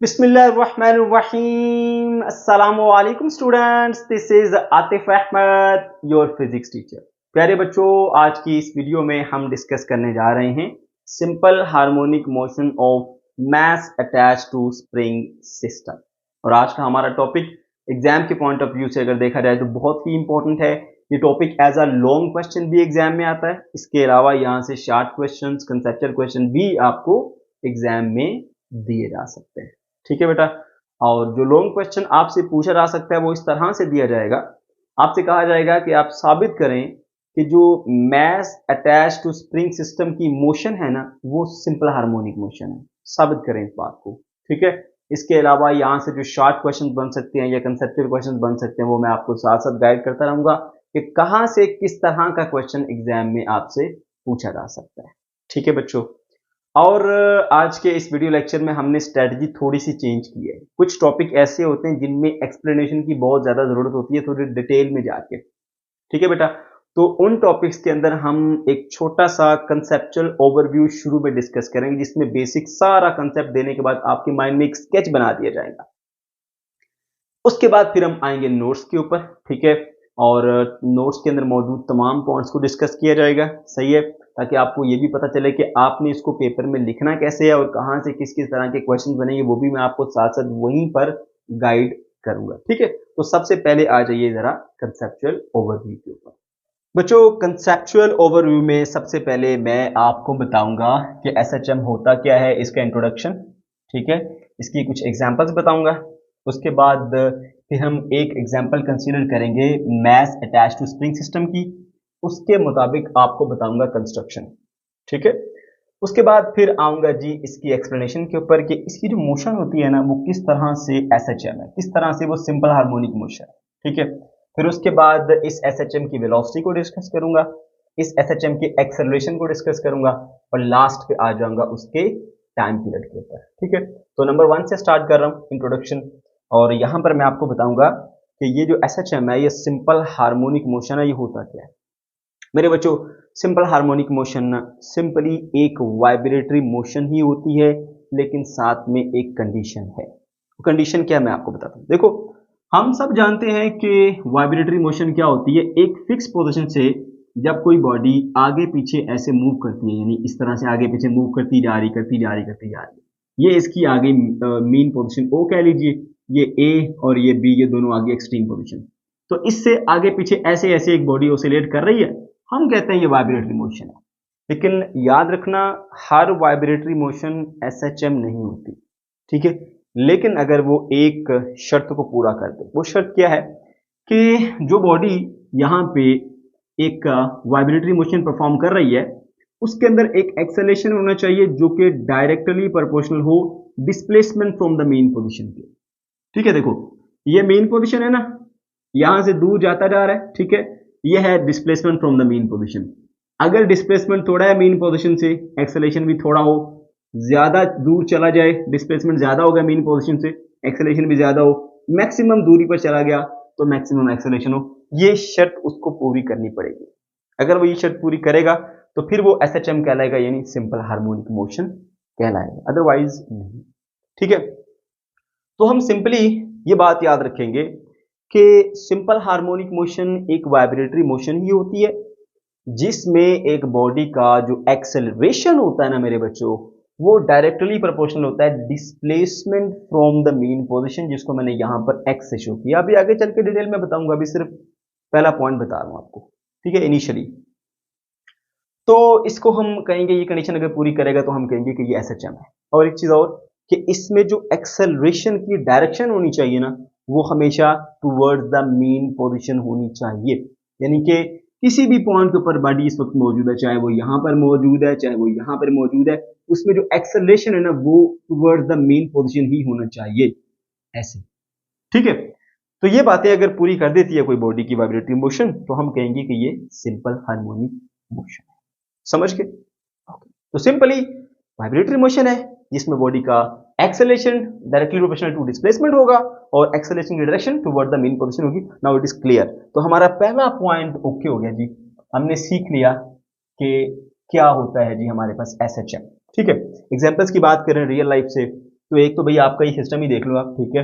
बिस्मिल्लाहिर्रहमानिर्रहीम अस्सलामु अलैकुम students, this is Atif Ahmad your physics teacher. प्यारे बच्चों, आज की इस वीडियो में हम डिस्कस करने जा रहे हैं simple harmonic motion of mass attach to spring system. और आज का हमारा टॉपिक एग्जाम के पॉइंट ऑफ व्यू से अगर देखा जाए तो बहुत ही इंपॉर्टेंट है। ये topic as a long question भी एग्जाम में आता है। इसके अलावा यहाँ से शॉर्ट क्वेश्चंस, कंसेप्चुअल क्वेश्चन भी आपको एग्जाम में दिए जा सकते हैं। ठीक है बेटा। और जो लॉन्ग क्वेश्चन आपसे पूछा जा सकता है वो इस तरह से दिया जाएगा। आपसे कहा जाएगा कि आप साबित करें कि जो mass attach to spring system की मोशन है ना, वो सिंपल हार्मोनिक मोशन है। साबित करें इस बात को। ठीक है। इसके अलावा यहाँ से जो शॉर्ट क्वेश्चन बन सकते हैं या कंसेप्चुअल क्वेश्चन बन सकते हैं वो मैं आपको साथ साथ गाइड करता रहूंगा कि कहाँ से किस तरह का क्वेश्चन एग्जाम में आपसे पूछा जा सकता है। ठीक है बच्चों। और आज के इस वीडियो लेक्चर में हमने स्ट्रेटजी थोड़ी सी चेंज की है। कुछ टॉपिक ऐसे होते हैं जिनमें एक्सप्लेनेशन की बहुत ज़्यादा ज़रूरत होती है, थोड़ी डिटेल में जाके। ठीक है बेटा। तो उन टॉपिक्स के अंदर हम एक छोटा सा कंसेप्चुअल ओवरव्यू शुरू में डिस्कस करेंगे, जिसमें बेसिक सारा कंसेप्ट देने के बाद आपके माइंड में एक स्केच बना दिया जाएगा। उसके बाद फिर हम आएंगे नोट्स के ऊपर। ठीक है। और नोट्स के अंदर मौजूद तमाम पॉइंट्स को डिस्कस किया जाएगा। सही है। ताकि आपको ये भी पता चले कि आपने इसको पेपर में लिखना कैसे है और कहाँ से किस किस तरह के क्वेश्चन बनेंगे, वो भी मैं आपको साथ साथ वहीं पर गाइड करूंगा। ठीक है। तो सबसे पहले आ जाइए जरा कंसेप्चुअल ओवरव्यू के ऊपर। बच्चों, कंसेप्चुअल ओवरव्यू में सबसे पहले मैं आपको बताऊंगा कि एसएचएम होता क्या है, इसका इंट्रोडक्शन। ठीक है। इसकी कुछ एग्जांपल्स बताऊंगा। उसके बाद फिर हम एक एग्जांपल कंसीडर करेंगे mass attach to spring system की। उसके मुताबिक आपको बताऊंगा कंस्ट्रक्शन। ठीक है। उसके बाद फिर आऊंगा जी इसकी एक्सप्लेनेशन के ऊपर कि इसकी जो मोशन होती है ना, वो किस तरह से एसएचएम है, किस तरह से वो सिंपल हार्मोनिक मोशन है। ठीक है। फिर उसके बाद इस एसएचएम की वेलोसिटी को डिस्कस करूंगा, इस एसएचएम की एक्सेलरेशन को डिस्कस करूंगा और लास्ट पे आ जाऊंगा उसके टाइम पीरियड के ऊपर। ठीक है। तो नंबर 1 से स्टार्ट कर रहा हूँ, इंट्रोडक्शन। और यहां पर मैं आपको बताऊंगा कि ये जो एसएचएम है, ये सिंपल हार्मोनिक मोशन है, ये होता क्या है। मेरे बच्चों, सिंपल हार्मोनिक मोशन सिंपली एक वाइब्रेटरी मोशन ही होती है, लेकिन साथ में एक कंडीशन है। कंडीशन क्या है मैं आपको बताता हूं। देखो, हम सब जानते हैं कि वाइब्रेटरी मोशन क्या होती है। एक फिक्स पोजीशन से जब कोई बॉडी आगे पीछे ऐसे मूव करती है, यानी इस तरह से आगे पीछे मूव करती जा रही करती जा रही करती जा रही, ये इसकी आगे मेन पोजीशन ओ कह लीजिए, ये ए और ये बी, ये दोनों आगे एक्सट्रीम पोजीशन। तो इससे आगे पीछे ऐसे ऐसे एक बॉडी ऑसिलेट कर रही है, हम कहते हैं ये वाइब्रेटरी मोशन है। लेकिन याद रखना, हर वाइब्रेटरी मोशन एसएचएम नहीं होती। ठीक है। लेकिन अगर वो एक शर्त को पूरा कर दे, वो शर्त क्या है कि जो बॉडी यहाँ पे एक वाइब्रेटरी मोशन परफॉर्म कर रही है, उसके अंदर एक एक्सेलेरेशन होना चाहिए जो कि डायरेक्टली प्रोपोर्शनल हो displacement from the mean position के। ठीक है। देखो, ये मेन पोजीशन है ना, यहां से दूर जाता जा रहा है। ठीक है। ये है displacement from the mean position. अगर डिस्प्लेसमेंट थोड़ा है मेन पोजीशन से, एक्सेलेरेशन भी थोड़ा हो, ज्यादा दूर चला जाए, डिस्प्लेसमेंट ज्यादा हो गया मेन पोजीशन से, एक्सेलेरेशन भी ज्यादा हो, मैक्सिमम दूरी पर चला गया तो मैक्सिमम एक्सेलेरेशन हो, ये शर्त उसको पूरी करनी पड़ेगी। अगर वो ये शर्त पूरी करेगा तो फिर वो एसएचएम कहलाएगा, यानी सिंपल हार्मोनिक मोशन कहलाएगा, अदरवाइज नहीं। ठीक है। तो हम सिंपली ये बात याद रखेंगे कि सिंपल हार्मोनिक मोशन एक वाइब्रेटरी मोशन ही होती है, जिसमें एक बॉडी का जो एक्सेलरेशन होता है ना मेरे बच्चों, वो डायरेक्टली प्रोपोर्शनल होता है displacement from the mean position, जिसको मैंने यहां पर एक्स से शो किया। अभी आगे चल के डिटेल में बताऊंगा, अभी सिर्फ पहला पॉइंट बता रहा हूं आपको। ठीक है। इनिशियली तो इसको हम कहेंगे, ये कंडीशन अगर पूरी करेगा तो हम कहेंगे कि ये एसएचएम है। और एक चीज और कि इसमें जो एक्सेलरेशन की डायरेक्शन होनी चाहिए ना, वो हमेशा टुवर्ड्स द मेन पोजीशन होनी चाहिए। यानी कि किसी भी पॉइंट के ऊपर बॉडी इस वक्त मौजूद है, चाहे वो यहां पर मौजूद है चाहे वो यहां पर मौजूद है, उसमें जो एक्सेलरेशन है ना, वो टुवर्ड्स द मेन पोजीशन ही होना चाहिए, ऐसे। ठीक है। तो ये बातें अगर पूरी कर देती है कोई बॉडी की वाइब्रेटरी मोशन, तो हम कहेंगे कि ये सिंपल हार्मोनिक मोशन है। समझ गए। तो सिंपली वाइब्रेटरी मोशन है जिसमें बॉडी का acceleration directly proportional to displacement होगा और एक्सेलेरेशन की direction toward the mean position होगी। Now it is clear. तो हमारा पहला पॉइंट ओके हो गया जी, हमने सीख लिया कि क्या होता है जी हमारे पास एसएचएम। ठीक है। एग्जांपल्स की बात करें रियल लाइफ से, तो एक तो भैया आपका ये सिस्टम ही देख लो आप, ठीक है।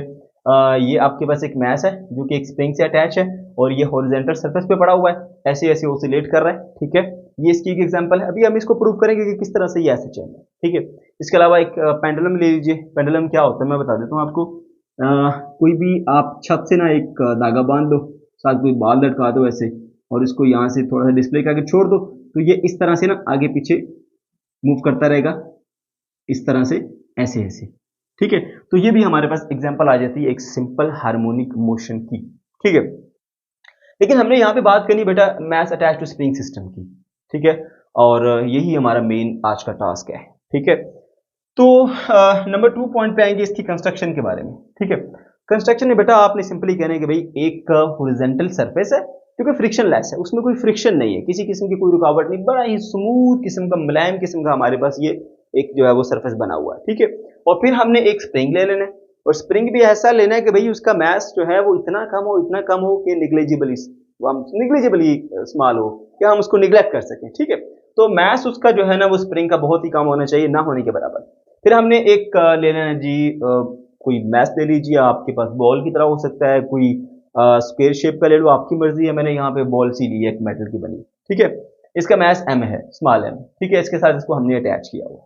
ये आपके पास एक मैस है जो कि एक स्प्रिंग से अटैच है और ये हॉरिजॉन्टल सरफेस पे पड़ा हुआ है, ऐसे ऐसे ऑसिलेट कर रहा है, ठीक है। ये इसकी एक एग्जांपल है। अभी हम इसको प्रूव करेंगे कि किस तरह से ये ऐसे चल रहा है, ठीक है। इसके अलावा एक पेंडुलम ले लीजिए। पेंडुलम क्या होता है मैं बता देता हूँ आपको। कोई भी आप छत से ना एक धागा बांध दो, साथ कोई बाल लटका दो ऐसे, और इसको यहाँ से थोड़ा सा डिस्प्ले करके छोड़ दो, तो ये इस तरह से ना आगे पीछे मूव करता रहेगा, इस तरह से, ऐसे ऐसे, ठीक है। तो ये भी हमारे पास एग्जांपल आ जाती है एक सिंपल हार्मोनिक मोशन की, ठीक है। लेकिन हमने यहाँ पे बात करनी बेटा mass attach to spring system की, ठीक है। और यही हमारा मेन आज का टास्क है, ठीक है। तो नंबर 2 पॉइंट पे आएंगे इसकी कंस्ट्रक्शन के बारे में, ठीक है। कंस्ट्रक्शन में बेटा आपने सिंपली कहना है कि भाई एक हॉरिजॉन्टल सरफेस है जो कि फ्रिक्शन लेस है, उसमें कोई फ्रिक्शन नहीं है, किसी किस्म की कोई रुकावट नहीं, बड़ा ही स्मूथ किस्म का, मुलायम किस्म का हमारे पास ये एक जो है वो सरफेस बना हुआ है, ठीक है। और फिर हमने एक स्प्रिंग ले लेना है, और स्प्रिंग भी ऐसा लेना है कि भाई उसका मास जो है वो इतना कम हो कि निग्लिजिबली स्मॉल हो, कि हम उसको निग्लेक्ट कर सकें, ठीक है। तो मास उसका जो है ना वो स्प्रिंग का बहुत ही कम होना चाहिए, ना होने के बराबर। फिर हमने एक ले लेना है जी, कोई मास ले लीजिए, आपके पास बॉल की तरह हो सकता है, कोई स्क्वायर शेप का ले लो, आपकी मर्जी है। मैंने यहाँ पे बॉल सी ली है एक मेटल की बनी, ठीक है। इसका मास m है, स्मॉल m, ठीक है। इसके साथ इसको हमने अटैच किया हुआ,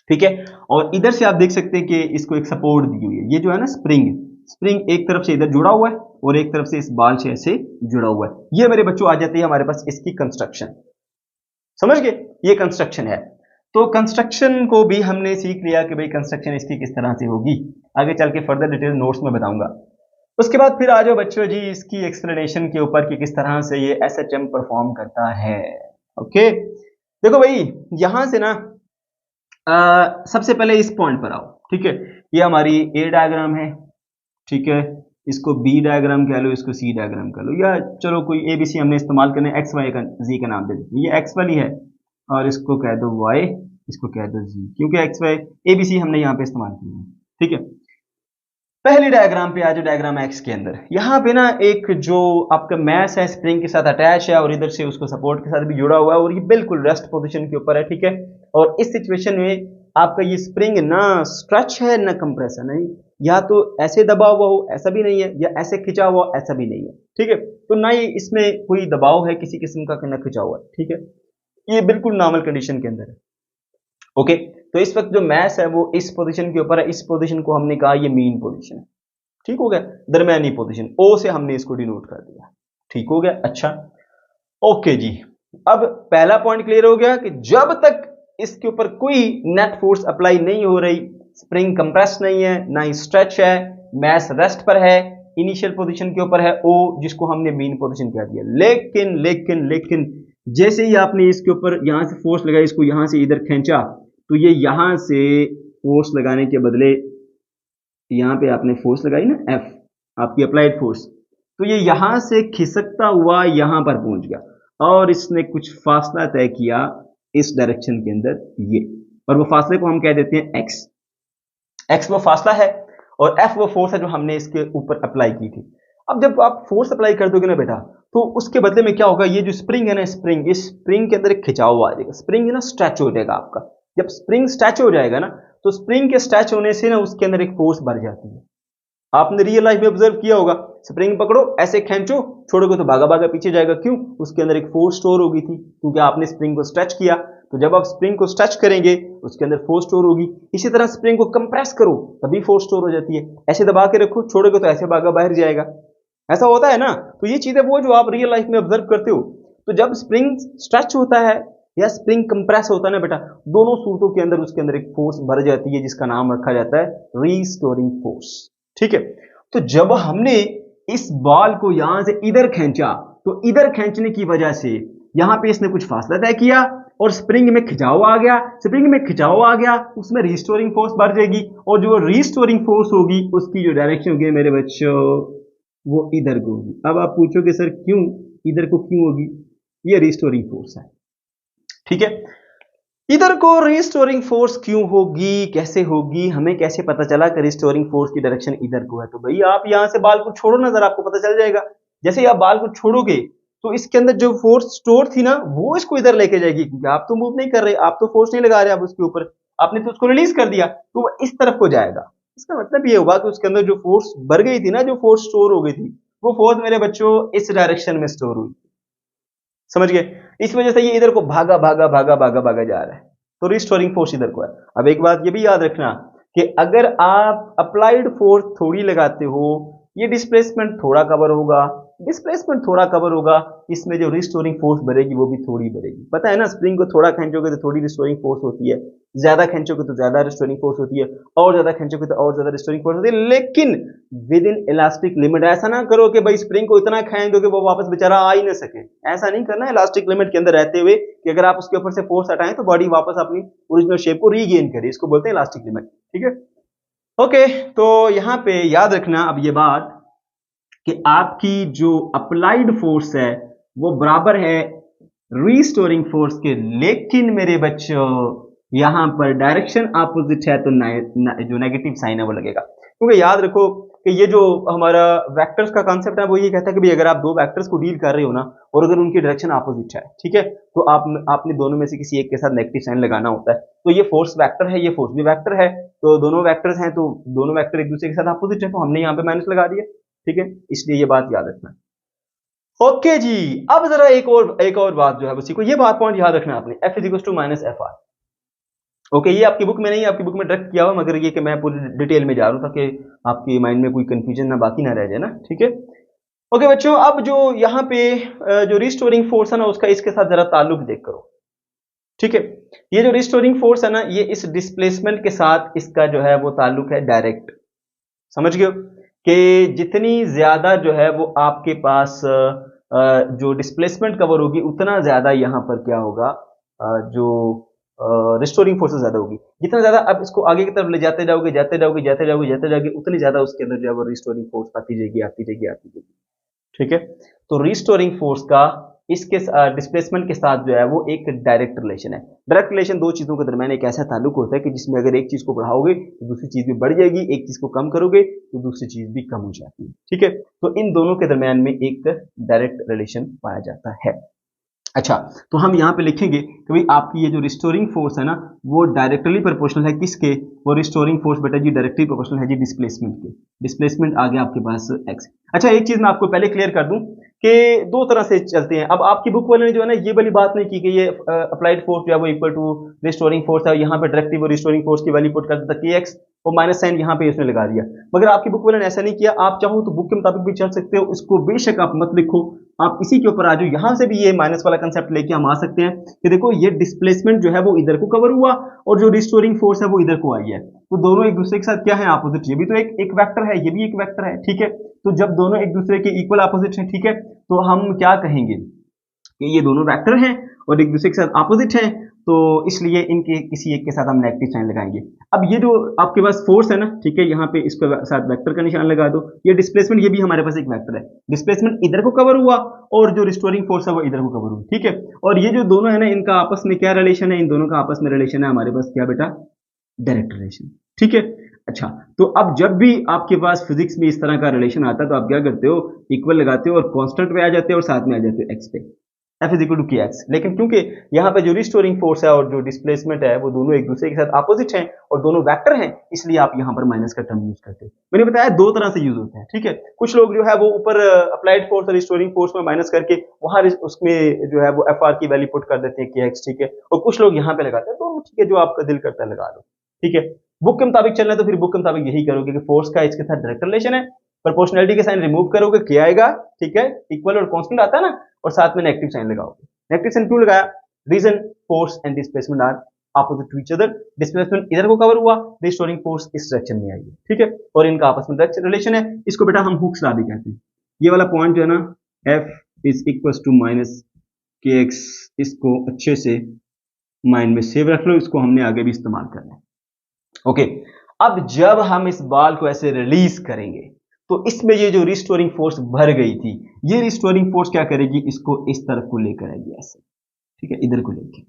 ठीक है। और इधर से आप देख सकते हैं कि इसको एक सपोर्ट दी हुई है, ये जो है ना स्प्रिंग एक तरफ से इधर जुड़ा हुआ है और एक तरफ से इस बाल से ऐसे जुड़ा हुआ है। ये मेरे बच्चों आ जाती है हमारे पास इसकी कंस्ट्रक्शन, समझ गए, ये कंस्ट्रक्शन है। तो कंस्ट्रक्शन को भी हमने सीख लिया कि भाई कंस्ट्रक्शन इसकी किस तरह से होगी, आगे चल के फर्दर डिटेल नोट्स में बताऊंगा। उसके बाद फिर आ जाओ बच्चों जी इसकी एक्सप्लेनेशन के ऊपर कि किस तरह से ये SHM परफॉर्म करता है, ओके। देखो भाई यहां से ना सबसे पहले इस पॉइंट पर आओ, ठीक है। ये हमारी A डायग्राम है, ठीक है। इसको B डायग्राम कह लो, इसको C डायग्राम कह लो, या चलो कोई ABC हमने इस्तेमाल करना है, XY का Z का नाम दे दो। ये X वाली है और इसको कह दो Y, इसको कह दो Z, क्योंकि XY ABC हमने यहाँ पे इस्तेमाल किया है, ठीक है। पहली डायग्राम पे आ जाओ, डायग्राम X के अंदर यहाँ पे ना एक जो आपका मैस है स्प्रिंग के साथ अटैच है और इधर से उसको सपोर्ट के साथ भी जुड़ा हुआ है और ये बिल्कुल रेस्ट पोजीशन के ऊपर है, ठीक है। और इस सिचुएशन में आपका ये स्प्रिंग ना स्ट्रेच है ना कंप्रेस है, नहीं, या तो ऐसे दबा हुआ हो ऐसा भी नहीं है, या ऐसे खिंचा हुआ ऐसा भी नहीं है, ठीक है। तो ना ही इसमें कोई दबाव है किसी किस्म का, ना खिंचा हुआ है, ठीक है। ये बिल्कुल नॉर्मल कंडीशन के अंदर है, ओके। तो इस वक्त जो मैस है वो इस पोजीशन के ऊपर है, इस पोजीशन को हमने कहा ये मीन पोजीशन है, ठीक हो गया। दरमियानी पोजीशन O से हमने इसको डिनोट कर दिया, ठीक हो गया। अच्छा ओके जी, अब पहला पॉइंट क्लियर हो गया कि जब तक इसके ऊपर कोई नेट फोर्स अप्लाई नहीं हो रही, स्प्रिंग कंप्रेस नहीं है, ना ही स्ट्रेच है, मैस रेस्ट पर है, इनिशियल पोजीशन के ऊपर है O, जिसको हमने मीन पोजीशन कह दिया। लेकिन लेकिन लेकिन जैसे ही आपने इसके ऊपर यहां से फोर्स लगाई, इसको यहां से इधर खींचा, तो ये यहां से फोर्स लगाने के बदले यहां पे आपने फोर्स लगाई ना F, आपकी अप्लाइड फोर्स, तो ये यहां से खिसकता हुआ यहां पर पहुंच गया और इसने कुछ फासला तय किया इस डायरेक्शन के अंदर, ये, और वो फासले को हम कह देते हैं x वो फासला है और F वो फोर्स है जो हमने इसके ऊपर अप्लाई की थी। अब जब आप फोर्स अप्लाई कर दोगे ना बेटा, तो उसके बदले में क्या होगा, ये जो स्प्रिंग है ना, इस स्प्रिंग के अंदर एक खिंचाव आ जाएगा, स्प्रिंग है ना स्ट्रेच हो जाएगा आपका। जब स्प्रिंग स्ट्रेच हो जाएगा ना, तो स्प्रिंग के स्ट्रेच होने से ना उसके अंदर एक फोर्स बढ़ जाती है। आपने रियल लाइफ में ऑब्जर्व किया होगा, स्प्रिंग पकड़ो ऐसे खींचो, छोड़ोगे तो भागा भागा पीछे जाएगा, क्यों, उसके अंदर एक फोर्स स्टोर होगी थी, क्योंकि आपने स्प्रिंग को स्ट्रेच किया। तो जब आप स्प्रिंग को स्ट्रेच करेंगे उसके अंदर फोर्स स्टोर होगी। इसी तरह स्प्रिंग को कंप्रेस करो तभी फोर्स स्टोर हो जाती है, ऐसे दबा के रखो, छोड़ोगे तो ऐसे भागा बाहर जाएगा, ऐसा होता है ना। तो ये चीजें वो जो आप रियल लाइफ में ऑब्जर्व करते हो। तो जब स्प्रिंग स्ट्रेच होता है या स्प्रिंग कंप्रेस होता है ना बेटा, दोनों सूत्रों के अंदर उसके अंदर एक फोर्स भर जाती है जिसका नाम रखा जाता है रीस्टोरिंग फोर्स, ठीक है। तो जब हमने इस बॉल को यहां से इधर खींचा, तो इधर खींचने की वजह से यहां पे इसने कुछ फासला तय किया और स्प्रिंग में खिंचाव आ गया, उसमें रीस्टोरिंग फोर्स बढ़ जाएगी और जो रीस्टोरिंग फोर्स होगी उसकी जो डायरेक्शन होगी मेरे बच्चों वो इधर को होगी। अब आप पूछोगे सर क्यों इधर को क्यों होगी, ये रीस्टोरिंग फोर्स है, ठीक है। इधर को रिस्टोरिंग फोर्स क्यों होगी, कैसे होगी, हमें कैसे पता चला कि रिस्टोरिंग फोर्स की डायरेक्शन इधर को है। तो भाई आप यहां से बाल को छोड़ो ना, जरा आपको पता चल जाएगा। जैसे ही आप बाल को छोड़ोगे तो इसके अंदर जो फोर्स स्टोर थी ना वो इसको इधर लेके जाएगी, क्योंकि आप तो मूव नहीं कर रहे, आप तो फोर्स नहीं लगा रहे आप उसके ऊपर, आपने तो उसको रिलीज कर दिया तो वो इस तरफ को जाएगा। इसका मतलब ये हुआ कि उसके अंदर जो फोर्स भर गई थी ना, जो फोर्स स्टोर हो गई थी, वो फोर्स मेरे बच्चों इस डायरेक्शन में स्टोर हुई। समझ गए? इस वजह से ये इधर को भागा भागा भागा भागा भागा जा रहा है, तो रिस्टोरिंग फोर्स इधर को है। अब एक बात ये भी याद रखना कि अगर आप अप्लाइड फोर्स थोड़ी लगाते हो, ये डिस्प्लेसमेंट थोड़ा कवर होगा, डिस्प्लेसमेंट थोड़ा कवर होगा, इसमें जो रिस्टोरिंग फोर्स बढ़ेगी वो भी थोड़ी बढ़ेगी। पता है ना, स्प्रिंग को थोड़ा खींचोगे तो थोड़ी रिस्टोरिंग फोर्स होती है, ज्यादा खींचोगे तो ज्यादा रिस्टोरिंग फोर्स होती है, और ज्यादा खींचोगे तो और ज्यादा रिस्टोरिंग फोर्स होती है, लेकिन विद इन इलास्टिक लिमिट। ऐसा ना करो कि भाई स्प्रिंग को इतना खींच दो कि वो वापस बेचारा आ ही ना सके, ऐसा नहीं करना है। इलास्टिक लिमिट के अंदर रहते हुए कि अगर आप उसके ऊपर से फोर्स हटाएं तो बॉडी वापस अपनी ओरिजिनल शेप को रीगेन करे, इसको बोलते हैं इलास्टिक लिमिट। ठीक है, ओके। तो यहां पे याद रखना अब ये बात कि आपकी जो अप्लाइड फोर्स है वो बराबर है रीस्टोरिंग फोर्स के, लेकिन मेरे बच्चों यहां पर डायरेक्शन अपोजिट है तो जो नेगेटिव साइन है वो लगेगा। क्योंकि याद रखो कि ये जो हमारा वेक्टर्स का कांसेप्ट है वो ये कहता है कि भाई अगर आप दो वेक्टर्स को डील कर रहे हो ना, और अगर उनकी डायरेक्शन अपोजिट है, ठीक है, तो आपने दोनों में से किसी एक के साथ नेगेटिव साइन लगाना होता है। तो ये फोर्स वेक्टर है, ये फोर्स भी वेक्टर है, तो दोनों वेक्टर्स हैं, तो दोनों वेक्टर एक दूसरे के साथ अपोजिट है, तो हमने यहाँ पे माइनस लगा दिया। ठीक है, इसलिए ये बात याद रखना। ओके जी, अब जरा एक और बात जो है उसी को, ये बात पॉइंट याद रखना आपने, F is equal to minus F R. Okay, ये आपकी बुक में नहीं है, आपकी बुक में डायरेक्ट किया हुआ, मगर ये कि मैं पूरी डिटेल में जा रहा हूँ ताकि आपके माइंड में कोई कंफ्यूजन ना बाकी ना रह जाए ना। ठीक है, ओके बच्चों, अब जो यहाँ पे जो रिस्टोरिंग फोर्स है ना, उसका इसके साथ जरा ताल्लुक देख करो। ठीक है, ये जो रिस्टोरिंग फोर्स है ना, ये इस डिस्प्लेसमेंट के साथ इसका जो है वो ताल्लुक है डायरेक्ट। समझ गए कि जितनी ज्यादा जो है वो आपके पास जो डिस्प्लेसमेंट कवर होगी, उतना ज्यादा यहाँ पर क्या होगा, जो रिस्टोरिंग फोर्सेस ज्यादा होगी। जितना ज्यादा आप इसको आगे की तरफ ले जाते जाओगे जाते जाओगे जाते जाओगे जाते जाओगे, उतनी ज्यादा उसके अंदर जो है वो रिस्टोरिंग फोर्स आती जाएगी आती जाएगी आती जाएगी। ठीक है, तो रिस्टोरिंग फोर्स का इसके डिस्प्लेसमेंट के साथ जो है वो एक डायरेक्ट रिलेशन है। डायरेक्ट रिलेशन दो चीजों के दरमियान एक ऐसा ताल्लुक होता है कि जिसमें अगर एक चीज को बढ़ाओगे तो दूसरी चीज भी बढ़ जाएगी, एक चीज को कम करोगे तो दूसरी चीज भी कम हो जाती है। ठीक है, तो इन दोनों के दरमियान में एक डायरेक्ट रिलेशन पाया जाता है। अच्छा, तो हम यहाँ पे लिखेंगे कि भाई आपकी ये जो रिस्टोरिंग फोर्स है ना, वो डायरेक्टली प्रोपोर्शनल है किसके, वो रिस्टोरिंग फोर्स बेटा जी डायरेक्टली प्रोपोर्शनल है जी डिस्प्लेसमेंट के। डिस्प्लेसमेंट आ गया आपके पास x। अच्छा, एक चीज मैं आपको पहले क्लियर कर दूं कि दो तरह से चलते हैं। अब आपकी बुक वाले ने जो है ना ये वाली बात नहीं की कि ये अप्लाइड फोर्स जो है वो इक्वल टू रिस्टोरिंग फोर्स है, यहाँ पे डायरेक्टली वो रिस्टोरिंग फोर्स की वैल्यू पुट कर देता kx, और माइनस साइन यहाँ पे उसने लगा दिया। मगर आपकी बुक वाले ने ऐसा नहीं किया। आप चाहो तो बुक के मुताबिक भी चल सकते हो, इसको बेशक आप मत लिखो, आप इसी के ऊपर आ जाओ। यहां से भी ये माइनस वाला कंसेप्ट लेके हम आ सकते हैं कि देखो ये डिस्प्लेसमेंट जो है वो इधर को कवर हुआ और जो रिस्टोरिंग फोर्स है वो इधर को आई है, तो दोनों एक दूसरे के साथ क्या है, अपोजिट। ये भी तो एक वेक्टर है, ये भी एक वेक्टर है। ठीक है, तो जब दोनों एक दूसरे के इक्वल अपोजिट है, ठीक है, तो हम क्या कहेंगे कि ये दोनों वेक्टर हैं और एक दूसरे के साथ अपोजिट हैं, तो इसलिए इनके किसी एक के साथ हम नेगेटिव साइन लगाएंगे। अब ये जो आपके पास फोर्स है ना, ठीक है, यहाँ पे इसके साथ वेक्टर का निशान लगा दो। ये डिस्प्लेसमेंट, ये भी हमारे पास एक वेक्टर है। डिस्प्लेसमेंट इधर को कवर हुआ और जो रिस्टोरिंग फोर्स है वो इधर को कवर हुआ। ठीक है, और ये जो दोनों है ना, इनका आपस में क्या रिलेशन है, इन दोनों का आपस में रिलेशन है हमारे पास क्या बेटा, डायरेक्ट रिलेशन। ठीक है, अच्छा, तो अब जब भी आपके पास फिजिक्स में इस तरह का रिलेशन आता है तो आप क्या करते हो, इक्वल लगाते हो और कांस्टेंट पे आ जाते हो और साथ में आ जाते हो एक्स पे, एफ इज इक्वल टू के एक्स। लेकिन क्योंकि यहाँ पे जो रिस्टोरिंग फोर्स है और जो डिस्प्लेसमेंट है वो दोनों एक दूसरे के साथ अपोजिट हैं और दोनों वेक्टर हैं, इसलिए आप यहाँ पर माइनस का टर्म यूज करते हैं। मैंने बताया दो तरह से यूज होते हैं। ठीक है, कुछ लोग जो है वो ऊपर अप्लाइड फोर्स और रिस्टोरिंग फोर्स में माइनस करके वहां उसमें जो है वो एफ आर की वैल्यू पुट कर देते हैं के एक्स। ठीक है, और कुछ लोग यहाँ पे लगाते हैं, दोनों ठीक है, जो आपका दिल करता है लगा लो। ठीक है, बुक के मुताबिक चलना है तो फिर बुक के मुताबिक यही करोगे कि फोर्स का इसके साथ डायरेक्ट रिलेशन है, प्रोपोर्शनलिटी के साइन रिमूव करोगे क्या आएगा, ठीक है, इक्वल और कांस्टेंट आता है ना, और साथ में नेगेटिव साइन लगाओगे। नेगेटिव साइन क्यों लगाया, reason force and displacement are opposite to each other. Displacement इधर को कवर हुआ, रिस्टोरिंग फोर्स इस डायरेक्शन में आई है। ठीक है, और इनका आपस में डायरेक्ट रिलेशन है, इसको बेटा हम हुक्स लॉ भी कहते हैं। ये वाला पॉइंट जो है ना, F is equal to minus K X, इसको अच्छे से माइंड में सेव रख लो, इसको हमने आगे भी इस्तेमाल करना है। ओके, अब जब हम इस बॉल को ऐसे रिलीज करेंगे तो इसमें ये जो रिस्टोरिंग फोर्स भर गई थी, ये रिस्टोरिंग फोर्स क्या करेगी, इसको इस तरफ को लेकर आएगी ऐसे। ठीक है, इधर को लेके,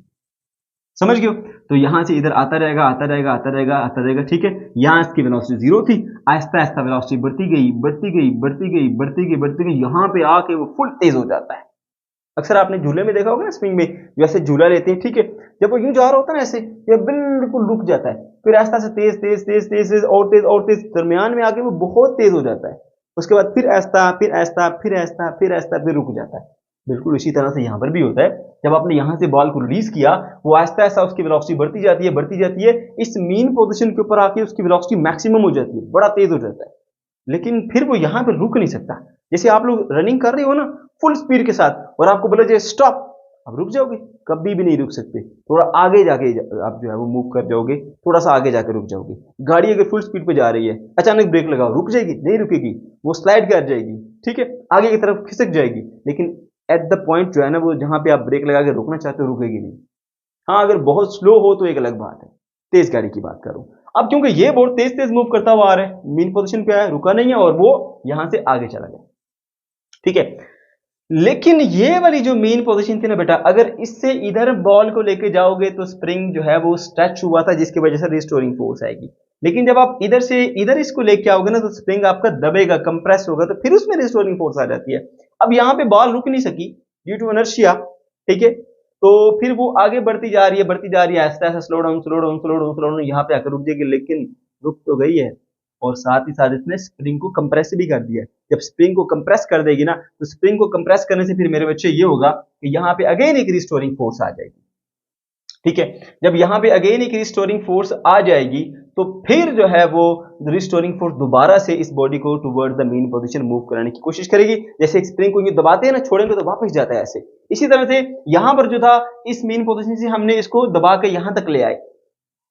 समझ गए हो, तो यहां से इधर आता रहेगा आता रहेगा आता रहेगा आता रहेगा। ठीक है, यहां इसकी वेलोसिटी जीरो थी, आहिस्ता आहिस्ता वेलोसिटी बढ़ती गई बढ़ती गई बढ़ती गई बढ़ती गई बढ़ती गई, यहां पे आके वो फुल तेज हो जाता है। अक्सर आपने झूले में देखा होगा ना, स्विंग में जैसे झूला लेते हैं, ठीक है, जब वो यूं जा रहा होता है ना ऐसे, ये बिल्कुल रुक जाता है, फिर ऐसा से तेज तेज तेज तेज तेज और तेज और तेज, दरमियान में आके वो बहुत तेज हो जाता है, उसके बाद फिर ऐसा फिर ऐसा फिर ऐसा फिर ऐसा फिर रुक जाता है। बिल्कुल इसी तरह से यहाँ पर भी होता है, जब आपने यहाँ से बॉल को रिलीज किया, वो आहिस्ता आहिस्ता उसकी वेलोसिटी बढ़ती जाती है बढ़ती जाती है, इस मीन पोजीशन के ऊपर आके उसकी वेलोसिटी मैक्सिमम हो जाती है, बड़ा तेज हो जाता है, लेकिन फिर वो यहाँ पे रुक नहीं सकता। जैसे आप लोग रनिंग कर रहे हो ना फुल स्पीड के साथ, और आपको बोला जाए स्टॉप, आप रुक जाओगे? कभी भी नहीं रुक सकते, थोड़ा आगे जाके आप जो है वो मूव कर जाओगे, थोड़ा सा आगे जाके रुक जाओगे। गाड़ी अगर फुल स्पीड पे जा रही है, अचानक ब्रेक लगाओ, रुक जाएगी? नहीं रुकेगी, वो स्लाइड कर जाएगी, ठीक है, आगे की तरफ खिसक जाएगी, लेकिन एट द पॉइंट जो है ना, वो जहां पे आप ब्रेक लगा के रोकना चाहते हो, रुकेगी नहीं। हाँ, अगर बहुत स्लो हो तो एक अलग बात है, तेज गाड़ी की बात करूं। अब क्योंकि ये बहुत तेज तेज मूव करता हुआ आ रहा है, मीन पोजीशन पे आया, रुका नहीं है, और वो यहां से आगे चला गया, ठीक है। लेकिन ये वाली जो मेन पोजीशन थी ना बेटा, अगर इससे इधर बॉल को लेके जाओगे तो स्प्रिंग जो है वो स्ट्रेच हुआ था, जिसकी वजह से रिस्टोरिंग फोर्स आएगी। लेकिन जब आप इधर से इधर इसको लेके आओगे ना, तो स्प्रिंग आपका दबेगा, कंप्रेस होगा, तो फिर उसमें रिस्टोरिंग फोर्स आ जाती है। अब यहाँ पे बॉल रुक नहीं सकी ड्यू टू इनर्शिया, ठीक है, तो फिर वो आगे बढ़ती जा रही है बढ़ती जा रही है, ऐसा ऐसा slow down slow down slow down slow down, यहाँ पे आकर रुक जाएगी, लेकिन रुक तो गई है, और साथ ही साथ इसने स्प्रिंग को कंप्रेस भी कर दिया है। जब स्प्रिंग को कंप्रेस कर देगी ना, तो स्प्रिंग को कंप्रेस करने से फिर मेरे बच्चे ये होगा कि यहाँ पे अगेन एक रिस्टोरिंग फोर्स आ जाएगी, ठीक है। जब यहाँ पे अगेन एक रिस्टोरिंग फोर्स आ जाएगी, तो फिर जो है वो रिस्टोरिंग फोर्स दोबारा से इस बॉडी को toward the mean position move कराने की कोशिश करेगी। जैसे एक स्प्रिंग को ये दबाते हैं ना, छोड़ेंगे तो वापस जाता है ऐसे, इसी तरह से यहाँ पर जो था, इस मीन पोजीशन से हमने इसको दबा के यहाँ तक ले आए,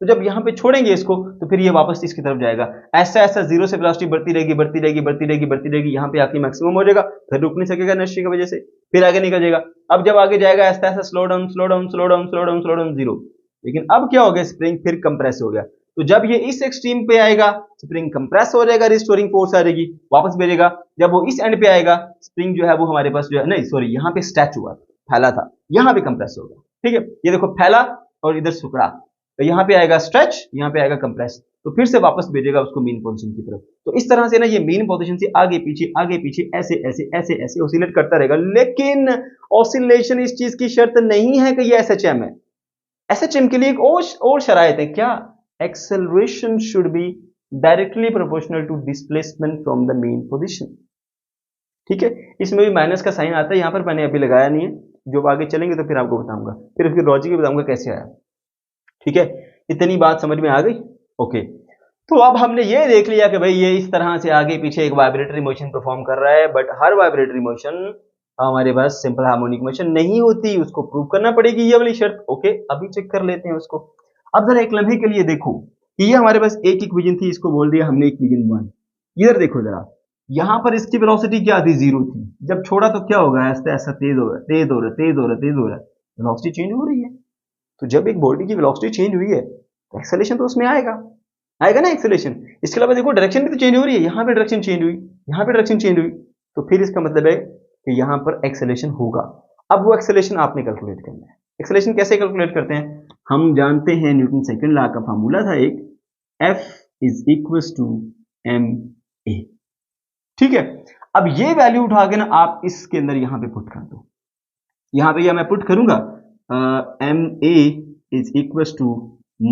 तो जब यहाँ पे छोड़ेंगे इसको, तो फिर ये वापस इसकी तरफ जाएगा, ऐसा ऐसा जीरो से वेलोसिटी बढ़ती रहेगी बढ़ती रहेगी बढ़ती रहेगी बढ़ती रहेगी, यहाँ पे आके मैक्सिमम हो जाएगा, फिर रुक नहीं सकेगा इनर्शिया की वजह से, फिर आगे निकल जाएगा। अब जब आगे जाएगा ऐसा ऐसा slow down slow down slow down slow down slow down zero, लेकिन अब क्या हो गया, स्प्रिंग फिर कंप्रेस हो गया। तो जब ये इस एक्सट्रीम पे आएगा, स्प्रिंग कंप्रेस हो जाएगा, रिस्टोरिंग फोर्स आ जाएगी, वापस भेजेगा। जब वो इस एंड पे आएगा, स्प्रिंग जो है वो हमारे पास जो है, नहीं सॉरी, यहाँ पे स्टैच हुआ फैला था, यहाँ पे कंप्रेस होगा, ठीक है, ये देखो फैला और इधर सुकड़ा, तो यहाँ पे आएगा स्ट्रेच, यहाँ पे आएगा कंप्रेस, तो फिर से वापस भेजेगा उसको मीन पोजीशन की तरफ। तो इस तरह से ना ये मीन पोजीशन से आगे पीछे ऐसे ऐसे ऐसे ऐसे ऑसिलेट करता रहेगा। लेकिन ऑसिलेशन इस चीज की शर्त नहीं है कि ये एसएचएम है। एसएचएम के लिए एक और शरायत है, क्या? Acceleration should be directly proportional to displacement from the mean position, ठीक है। इसमें भी माइनस का साइन आता है, यहाँ पर मैंने अभी लगाया नहीं है, जो आगे चलेंगे तो फिर आपको बताऊंगा, फिर उसकी लॉजिक भी बताऊंगा कैसे आया, ठीक है। इतनी बात समझ में आ गई? ओके, तो अब हमने ये देख लिया कि भाई ये इस तरह से आगे पीछे एक वाइब्रेटरी मोशन परफॉर्म कर रहा है, बट हर वाइब्रेटरी मोशन हमारे पास सिंपल हार्मोनिक मोशन नहीं होती, उसको प्रूव करना पड़ेगी ये वाली शर्त। ओके, अभी चेक कर लेते हैं उसको। अब जरा एक लम्हे के लिए देखो कि ये हमारे पास एक इक्वेशन थी, इसको बोल दिया हमने इक्वेशन 1। इधर देखो जरा, यहां पर इसकी वेलोसिटी क्या थी, जीरो थी, जब छोड़ा तो क्या होगा, ऐसा ऐसा तेज हो रहा है तेज हो रहा है तेज हो रहा है तेज हो रहा है, वेलोसिटी चेंज हो रही है। तो जब एक बॉडी की वेलोसिटी चेंज हुई है, तो एक्सेलरेशन तो उसमें आएगा आएगा ना एक्सेलरेशन। इसके अलावा देखो डायरेक्शन भी तो चेंज हो रही है, यहाँ पे डायरेक्शन चेंज हुई, यहाँ पे डायरेक्शन चेंज हुई, तो फिर इसका मतलब है कि यहाँ पर एक्सेलरेशन होगा। अब वो एक्सेलरेशन आपने कैलकुलेट करना है। एक्सेलरेशन कैसे कैलकुलेट करते हैं? हम जानते हैं न्यूटन सेकंड लॉ का फार्मूला था एक, F is equal to ma, ठीक है। अब ये वैल्यू उठा के ना आप इसके अंदर यहाँ पे पुट कर दो, यहाँ पे या मैं पुट करूंगा ma is equal to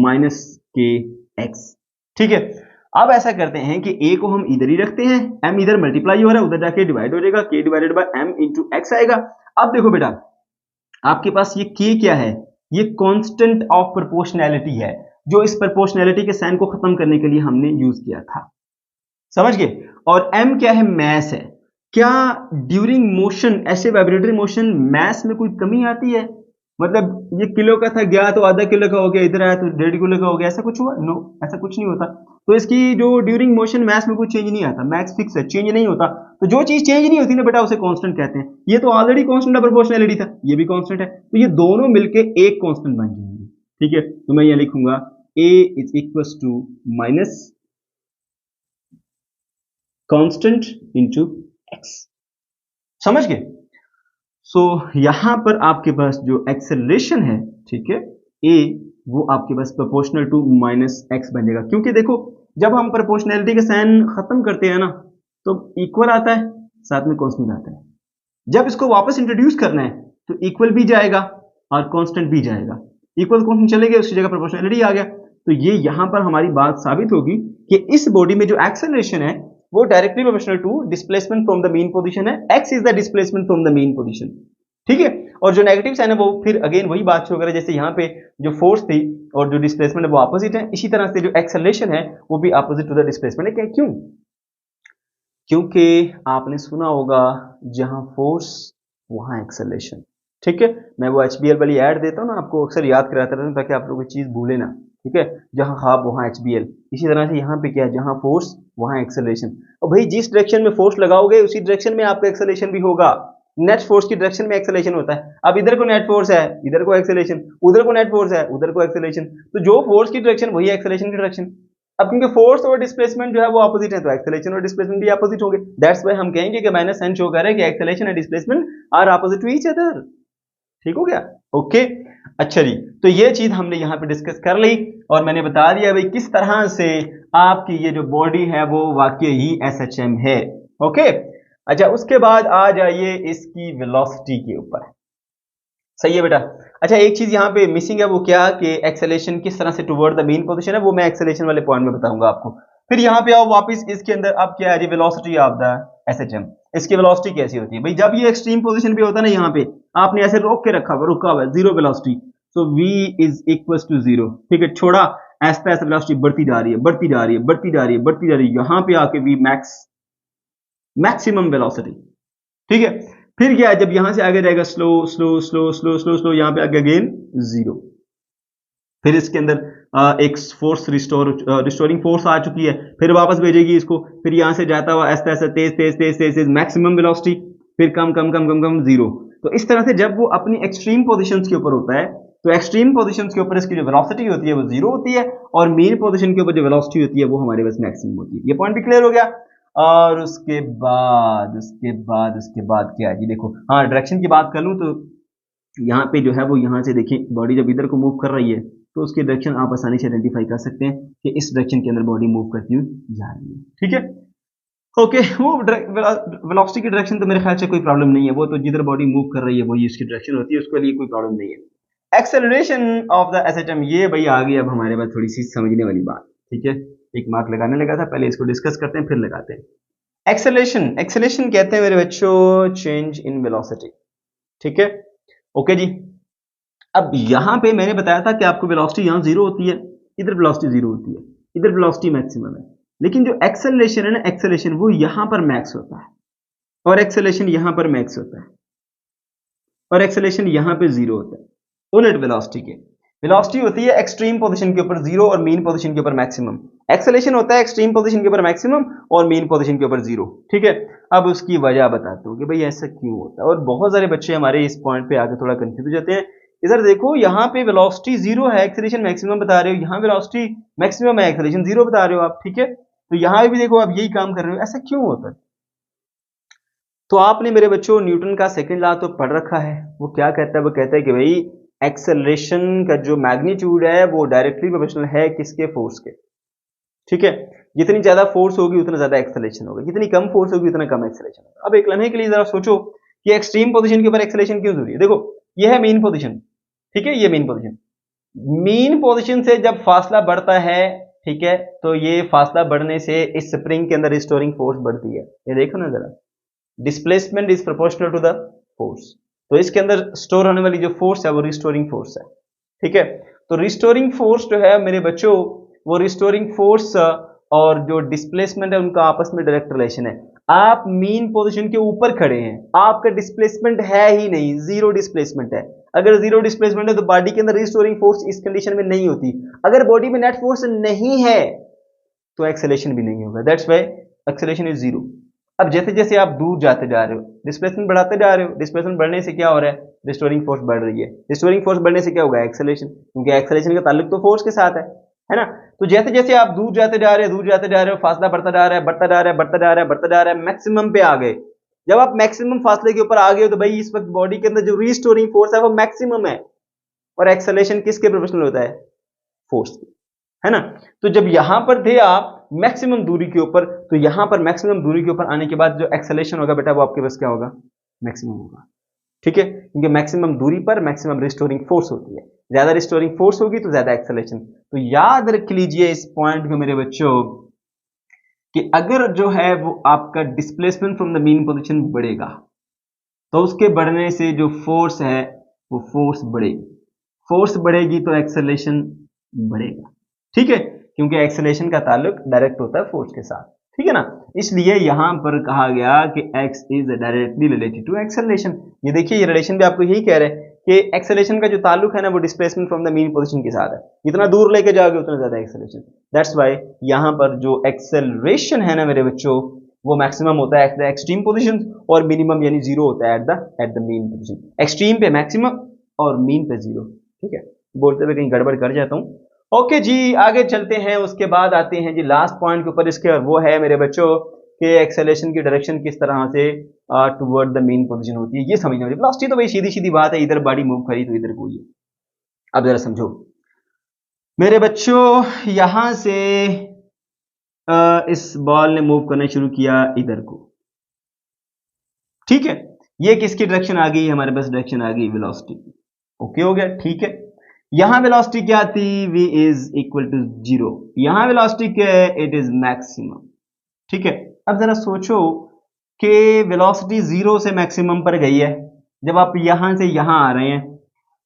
minus K X, ठीक है। अब ऐसा करते हैं कि a को हम इधर ही रखते हैं, m इधर मल्टीप्लाई हो रहा है, उधर जाके डिवाइड हो जाएगा, k divided by m into x आएगा। अब देखो बेटा, आपके पास ये k क्या है, ये कांस्टेंट ऑफ प्रोपोर्शनैलिटी है, जो इस प्रोपोर्शनैलिटी के साइन को खत्म करने के लिए हमने यूज किया था, समझ गए। और m क्या है, मैस है। क्या ड्यूरिंग मोशन, ऐसे वाइब्रेटरी मोशन, मैस में कोई कमी आती है? मतलब ये किलो का था, गया तो आधा किलो का हो गया, इधर आया तो 1.5 किलो का हो गया, ऐसा कुछ हुआ? नो, ऐसा कुछ नहीं होता। तो इसकी जो ड्यूरिंग मोशन मैस में कोई चेंज नहीं आता, मैक्स फिक्स है, चेंज नहीं होता। तो जो चीज चेंज नहीं होती ना बेटा, उसे कांस्टेंट कहते हैं। ये तो ऑलरेडी कांस्टेंट ऑफ प्रोपोर्शनैलिटी था, ये भी कांस्टेंट है, तो ये दोनों मिलके एक कांस्टेंट बन जाएंगे, ठीक है। तो मैं ये लिखूंगा a is equal to minus constant into X, समझ गए। सो यहां पर आपके पास जो एक्सेलरेशन है, ठीक है, a वो आपके पास प्रोपोर्शनल टू माइनस एक्स बनेगा, क्योंकि देखो जब हम प्रोपोर्शनैलिटी के साइन खत्म करते हैं ना, तो इक्वल आता है, साथ में कांस्टेंट आता है। जब इसको वापस इंट्रोड्यूस करना है तो इक्वल भी जाएगा और कांस्टेंट भी जाएगा। इक्वल कॉन्स्टेंट चले गए, उसकी जगह प्रोपोर्शनलिटी आ गया। तो ये यहां पर हमारी बात साबित होगी कि इस बॉडी में जो एक्सेलरेशन है वो directly proportional to displacement from the mean position है। X is the displacement from the mean position, ठीक है। और जो नेगेटिव साइन है वो फिर अगेन वही बात शो करे, जैसे यहाँ पे जो फोर्स थी और जो डिस्प्लेसमेंट है वो ऑपोजिट है, इसी तरह से जो एक्सेलरेशन है वो भी ऑपोजिट टू द डिस्प्लेसमेंट है। क्यों? क्योंकि आपने सुना होगा जहां फोर्स वहां एक्सेलरेशन, ठीक है। मैं वो HBL वाली ऐड देता हूँ ना, आपको अक्सर याद कराता रहता हूँ ताकि आप लोग कोई चीज भूले ना, ठीक है। जहां खाब वहां HBL, इसी तरह से यहाँ पे क्या है, जहां फोर्स वहां एक्सेलरेशन। और भाई जिस डायरेक्शन में फोर्स लगाओगे उसी डायरेक्शन में आपका एक्सेलरेशन भी होगा। नेट फोर्स की डायरेक्शन में एक्सेलरेशन होता है। अब इधर को नेट फोर्स है, इधर को एक्सेलरेशन, उधर को नेट फोर्स है, उधर को एक्सेलरेशन। तो जो फोर्स की डायरेक्शन वही एक्सेलरेशन की डायरेक्शन। अब क्योंकि फोर्स और डिस्प्लेसमेंट जो है वो ऑपोजिट है, तो एक्सेलरेशन और डिस्प्लेसमेंट भी ऑपोजिट होंगे। दैट्स व्हाई हम कहेंगे कि माइनस साइन शो कर रहा है कि acceleration and displacement are opposite to each other. ठीक हो गया? ओके, अच्छा जी। तो ये चीज हमने यहाँ पे डिस्कस कर ली और मैंने बता दिया भाई किस तरह से आपकी ये जो बॉडी है वो वाकई ही SHM है। ओके, अच्छा उसके बाद आ जाइए इसकी वेलोसिटी के ऊपर। सही है बेटा। अच्छा एक चीज यहाँ पे मिसिंग है, वो क्या कि एक्सेलरेशन किस तरह से टुवर्ड द मीन पोजीशन है, वो मैं एक्सेलरेशन वाले पॉइंट में बताऊंगा आपको। फिर यहाँ पे आओ वापस इसके अंदर, अब क्या है जी, वेलोसिटी ऑफ द SHM। इसकी वेलोसिटी कैसी होती है भाई, जब ये एक्सट्रीम पोजीशन पे होता है ना, यहाँ पे आपने ऐसे रोक के रखा हुआ, रुका हुआ है, zero velocity, so v is equal to zero, ठीक है। छोड़ा ऐसा ऐसा वेलोसिटी बढ़ती जा रही है, बढ़ती जा रही है, बढ़ती जा रही है, बढ़ती जा रही है, यहाँ पे आके v मैक्स, मैक्सिमम वेलोसिटी, ठीक है। फिर क्या है, जब यहां से आगे जाएगा slow slow slow slow slow slow, यहां पे आगे अगेन जीरो। फिर इसके अंदर एक फोर्स रिस्टोरिंग फोर्स आ चुकी है, फिर वापस भेजेगी इसको, फिर यहां से जाता हुआ ऐसा ऐसा तेज तेज तेज तेज तेज मैक्सिमम वेलोसिटी, फिर कम कम कम कम कम जीरो। तो इस तरह से जब वो अपनी एक्सट्रीम पोजीशंस के ऊपर होता है, तो एक्सट्रीम पोजीशंस के ऊपर इसकी जो वेलोसिटी होती है वो जीरो होती है, और मेन पोजीशन के ऊपर जो वेलोसिटी होती है वो हमारे पास मैक्सिमम होती है। ये पॉइंट भी क्लियर हो गया। और उसके बाद क्या है जी, देखो हाँ डायरेक्शन की बात कर लूं तो यहाँ पे जो है वो यहाँ से देखिए बॉडी जब इधर को मूव कर रही है तो उसकी डायरेक्शन आप आसानी से आइडेंटिफाई कर सकते हैं कि इस डायरेक्शन के अंदर बॉडी मूव करती हुई जा रही है, ठीक है। ओके, वो वेलोसिटी की डायरेक्शन तो मेरे ख्याल से कोई प्रॉब्लम नहीं है, वो तो जिधर बॉडी मूव कर रही है वही उसकी डायरेक्शन होती है, उसके लिए कोई प्रॉब्लम नहीं है। एक्सेलरेशन ऑफ द SHM, ये भाई आ गई अब हमारे पास थोड़ी सी समझने वाली बात, ठीक है। एक मार्क लगाने लगा था, पहले इसको डिस्कस करते हैं फिर लगाते हैं। एक्सेलरेशन, एक्सेलरेशन कहते हैं मेरे बच्चों चेंज इन वेलोसिटी, ठीक है। ओके जी, अब यहां पे मैंने बताया था कि आपको वेलोसिटी यहां जीरो होती है, इधर वेलोसिटी जीरो होती है, इधर वेलोसिटी मैक्सिमम है। लेकिन जो एक्सेलरेशन है ना, एक्सेलरेशन वो यहां पर मैक्स होता है, और एक्सेलरेशन यहां पर मैक्स होता है, और एक्सेलरेशन यहां पे जीरो होता है। उलट वेलोसिटी के, वेलोसिटी होती है एक्सट्रीम पोजीशन के ऊपर जीरो और मीन पोजीशन के ऊपर मैक्सिमम। एक्सेलरेशन होता है एक्सट्रीम पोजीशन के ऊपर मैक्सिमम और मीन पोजीशन के ऊपर जीरो, ठीक है। अब उसकी वजह बताता हूं कि भाई ऐसा क्यों होता है, और बहुत सारे बच्चे हमारे इस पॉइंट पे आके थोड़ा कंफ्यूज हो जाते हैं। इधर देखो यहाँ पे वेलोसिटी जीरो है, एक्सेलरेशन मैक्सिमम बता रहे हो, यहाँ वेलोसिटी मैक्सिमम है, एक्सेलरेशन जीरो बता रहे हो आप, ठीक है। तो यहाँ भी देखो आप यही काम कर रहे हो, ऐसा क्यों होता है? तो आपने मेरे बच्चों न्यूटन का सेकंड लॉ तो पढ़ रखा है। वो क्या कहता है, वो कहता है कि भाई एक्सेलरेशन का जो मैग्नीट्यूड है वो डायरेक्टली प्रोपोर्शनल है किसके, फोर्स के, ठीक है। जितनी ज्यादा फोर्स होगी उतना ज्यादा एक्सेलरेशन होगा, जितनी कम फोर्स होगी उतना कम एक्सेलरेशन होगा। अब एक लम्हे के लिए जरा सोचो कि एक्सट्रीम पोजीशन के ऊपर एक्सेलरेशन क्यों जरूरी है। देखो ये है मेन पोजीशन, ठीक है, ये मेन पोजीशन। मेन पोजीशन से जब फासला बढ़ता है, ठीक है, तो ये फासला बढ़ने से इस स्प्रिंग के अंदर रिस्टोरिंग फोर्स बढ़ती है। ये देखो ना जरा, displacement is proportional to the force, तो इसके अंदर स्टोर होने वाली जो फोर्स है वो रिस्टोरिंग फोर्स है, ठीक है। तो रिस्टोरिंग फोर्स जो है मेरे बच्चों, वो रिस्टोरिंग फोर्स और जो डिस्प्लेसमेंट है उनका आपस में डायरेक्ट रिलेशन है। आप मीन पोजीशन के ऊपर खड़े हैं, आपका डिस्प्लेसमेंट है ही नहीं, जीरो डिस्प्लेसमेंट है। अगर जीरो डिस्प्लेसमेंट है तो बॉडी के अंदर रिस्टोरिंग फोर्स इस कंडीशन में नहीं होती। अगर बॉडी में नेट फोर्स नहीं है तो एक्सेलरेशन भी नहीं होगा, that's why acceleration is zero. अब जैसे जैसे आप दूर जाते जा रहे हो, डिस्प्लेसमेंट बढ़ाते जा रहे हो, डिस्प्लेसमेंट बढ़ने से क्या हो रहा है, रिस्टोरिंग फोर्स बढ़ रही है। रिस्टोरिंग फोर्स बढ़ने से क्या होगा, एक्सेलरेशन, क्योंकि एक्सेलरेशन का ताल्लुक तो फोर्स के साथ है ना। तो जैसे जैसे आप दूर जाते जा रहे हो, दूर जाते जा रहे हो, फासला बढ़ता जा रहा है, बढ़ता जा रहा है, बढ़ता जा रहा है, बढ़ता जा रहा है, मैक्सिमम पे आ गए। जब आप मैक्सिमम फासले के ऊपर आ गए हो तो भाई इस वक्त बॉडी के अंदर जो रिस्टोरिंग फोर्स है वो मैक्सिमम है, और एक्सेलरेशन किसके प्रोपोर्शनल होता है, फोर्स के, है ना। तो जब यहां पर थे आप मैक्सिमम दूरी के ऊपर, तो यहां पर मैक्सिमम दूरी के ऊपर आने के बाद जो एक्सेलरेशन होगा बेटा वो आपके पास क्या होगा, मैक्सिमम होगा, ठीक है। क्योंकि मैक्सिमम दूरी पर मैक्सिमम रिस्टोरिंग फोर्स होती है। ज्यादा रिस्टोरिंग फोर्स होगी तो ज्यादा एक्सेलरेशन। तो याद रख लीजिए इस पॉइंट को मेरे बच्चों कि अगर जो है वो आपका displacement from the mean position बढ़ेगा तो उसके बढ़ने से जो फोर्स है वो फोर्स बढ़ेगी, फोर्स बढ़ेगी तो एक्सेलरेशन बढ़ेगा। ठीक है, क्योंकि एक्सेलरेशन का ताल्लुक डायरेक्ट होता है फोर्स के साथ, ठीक है ना। इसलिए यहां पर कहा गया कि x is directly related to acceleration. ये देखिए ये रिलेशन भी आपको यही कह रहे हैं कि एक्सेलरेशन का जो ताल्लुक है ना वो displacement from the mean position के साथ है। जितना दूर लेके जाओगे उतना ज्यादा एक्सेलरेशन। दैट्स व्हाई यहां पर जो एक्सेलरेशन है ना मेरे बच्चों वो मैक्सिमम होता है एट द एक्सट्रीम पोजीशन और मिनिमम यानी जीरो होता है at the mean position. Extreme पे मैक्सिमम और मीन पे जीरो। ठीक है, बोलते हुए कहीं गड़बड़ कर जाता हूं। ओके जी, आगे चलते हैं। उसके बाद आते हैं जी लास्ट पॉइंट के ऊपर इसके, और वो है मेरे बच्चों कि एक्सेलरेशन की डायरेक्शन किस तरह से टुवर्ड द मीन पोजीशन होती है। ये समझना होगी। वेलोसिटी तो भाई सीधी सीधी बात है, इधर बॉडी मूव करी तो इधर को ही है। अब जरा समझो मेरे बच्चों, यहां से इस बॉल ने मूव करना शुरू किया इधर को। ठीक है, ये किसकी डायरेक्शन आ गई, हमारे पास डायरेक्शन आ गई वेलोसिटी। ओके हो गया, ठीक है। यहां वेलोसिटी क्या थी, v इज इक्वल टू 0। यहां वेलोसिटी क्या है, इट इज मैक्सिमम। ठीक है, अब जरा सोचो कि वेलोसिटी 0 से मैक्सिमम पर गई है, जब आप यहां से यहां आ रहे हैं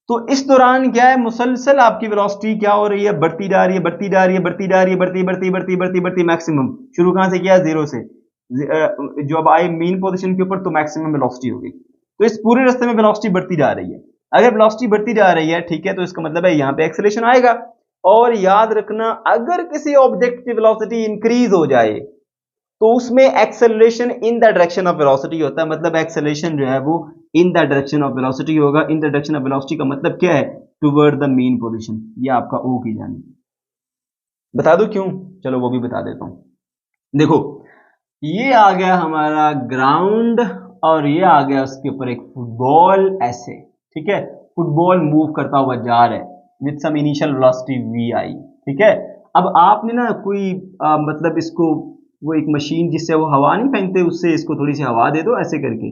तो इस दौरान क्या है, मुसलसल आपकी वेलोसिटी क्या हो रही है, बढ़ती जा रही है, बढ़ती जा रही है, बढ़ती जा रही है, बढ़ती बढ़ती बढ़ती बढ़ती बढ़ती मैक्सिमम। शुरू कहां से किया, 0 से। जो अब आए मीन पोजीशन के ऊपर तो मैक्सिमम वेलोसिटी होगी। तो इस पूरे रास्ते में वेलोसिटी बढ़ती जा रही है। अगर वेलोसिटी बढ़ती जा रही है, ठीक है, तो इसका मतलब है यहां पे एक्सेलरेशन आएगा। और याद रखना, अगर किसी ऑब्जेक्ट की वेलोसिटी इंक्रीज हो जाए तो उसमें acceleration in the direction of velocity होता है। मतलब एक्सेलरेशन जो है वो in the direction of velocity होगा। In the direction of velocity का मतलब क्या है, टुवर्ड द मीन पोजीशन। ये आपका ओ की जानी। बता दो क्यों, चलो वो भी बता देता हूं। देखो ये आ गया हमारा ग्राउंड और ये आ गया उसके ऊपर एक फुटबॉल ऐसे। ठीक है, फुटबॉल मूव करता हुआ जा रहा है with some initial velocity v i. ठीक है, अब आपने ना कोई मतलब इसको वो एक मशीन जिससे वो हवा नहीं फेंकते, उससे इसको थोड़ी सी हवा दे दो ऐसे करके,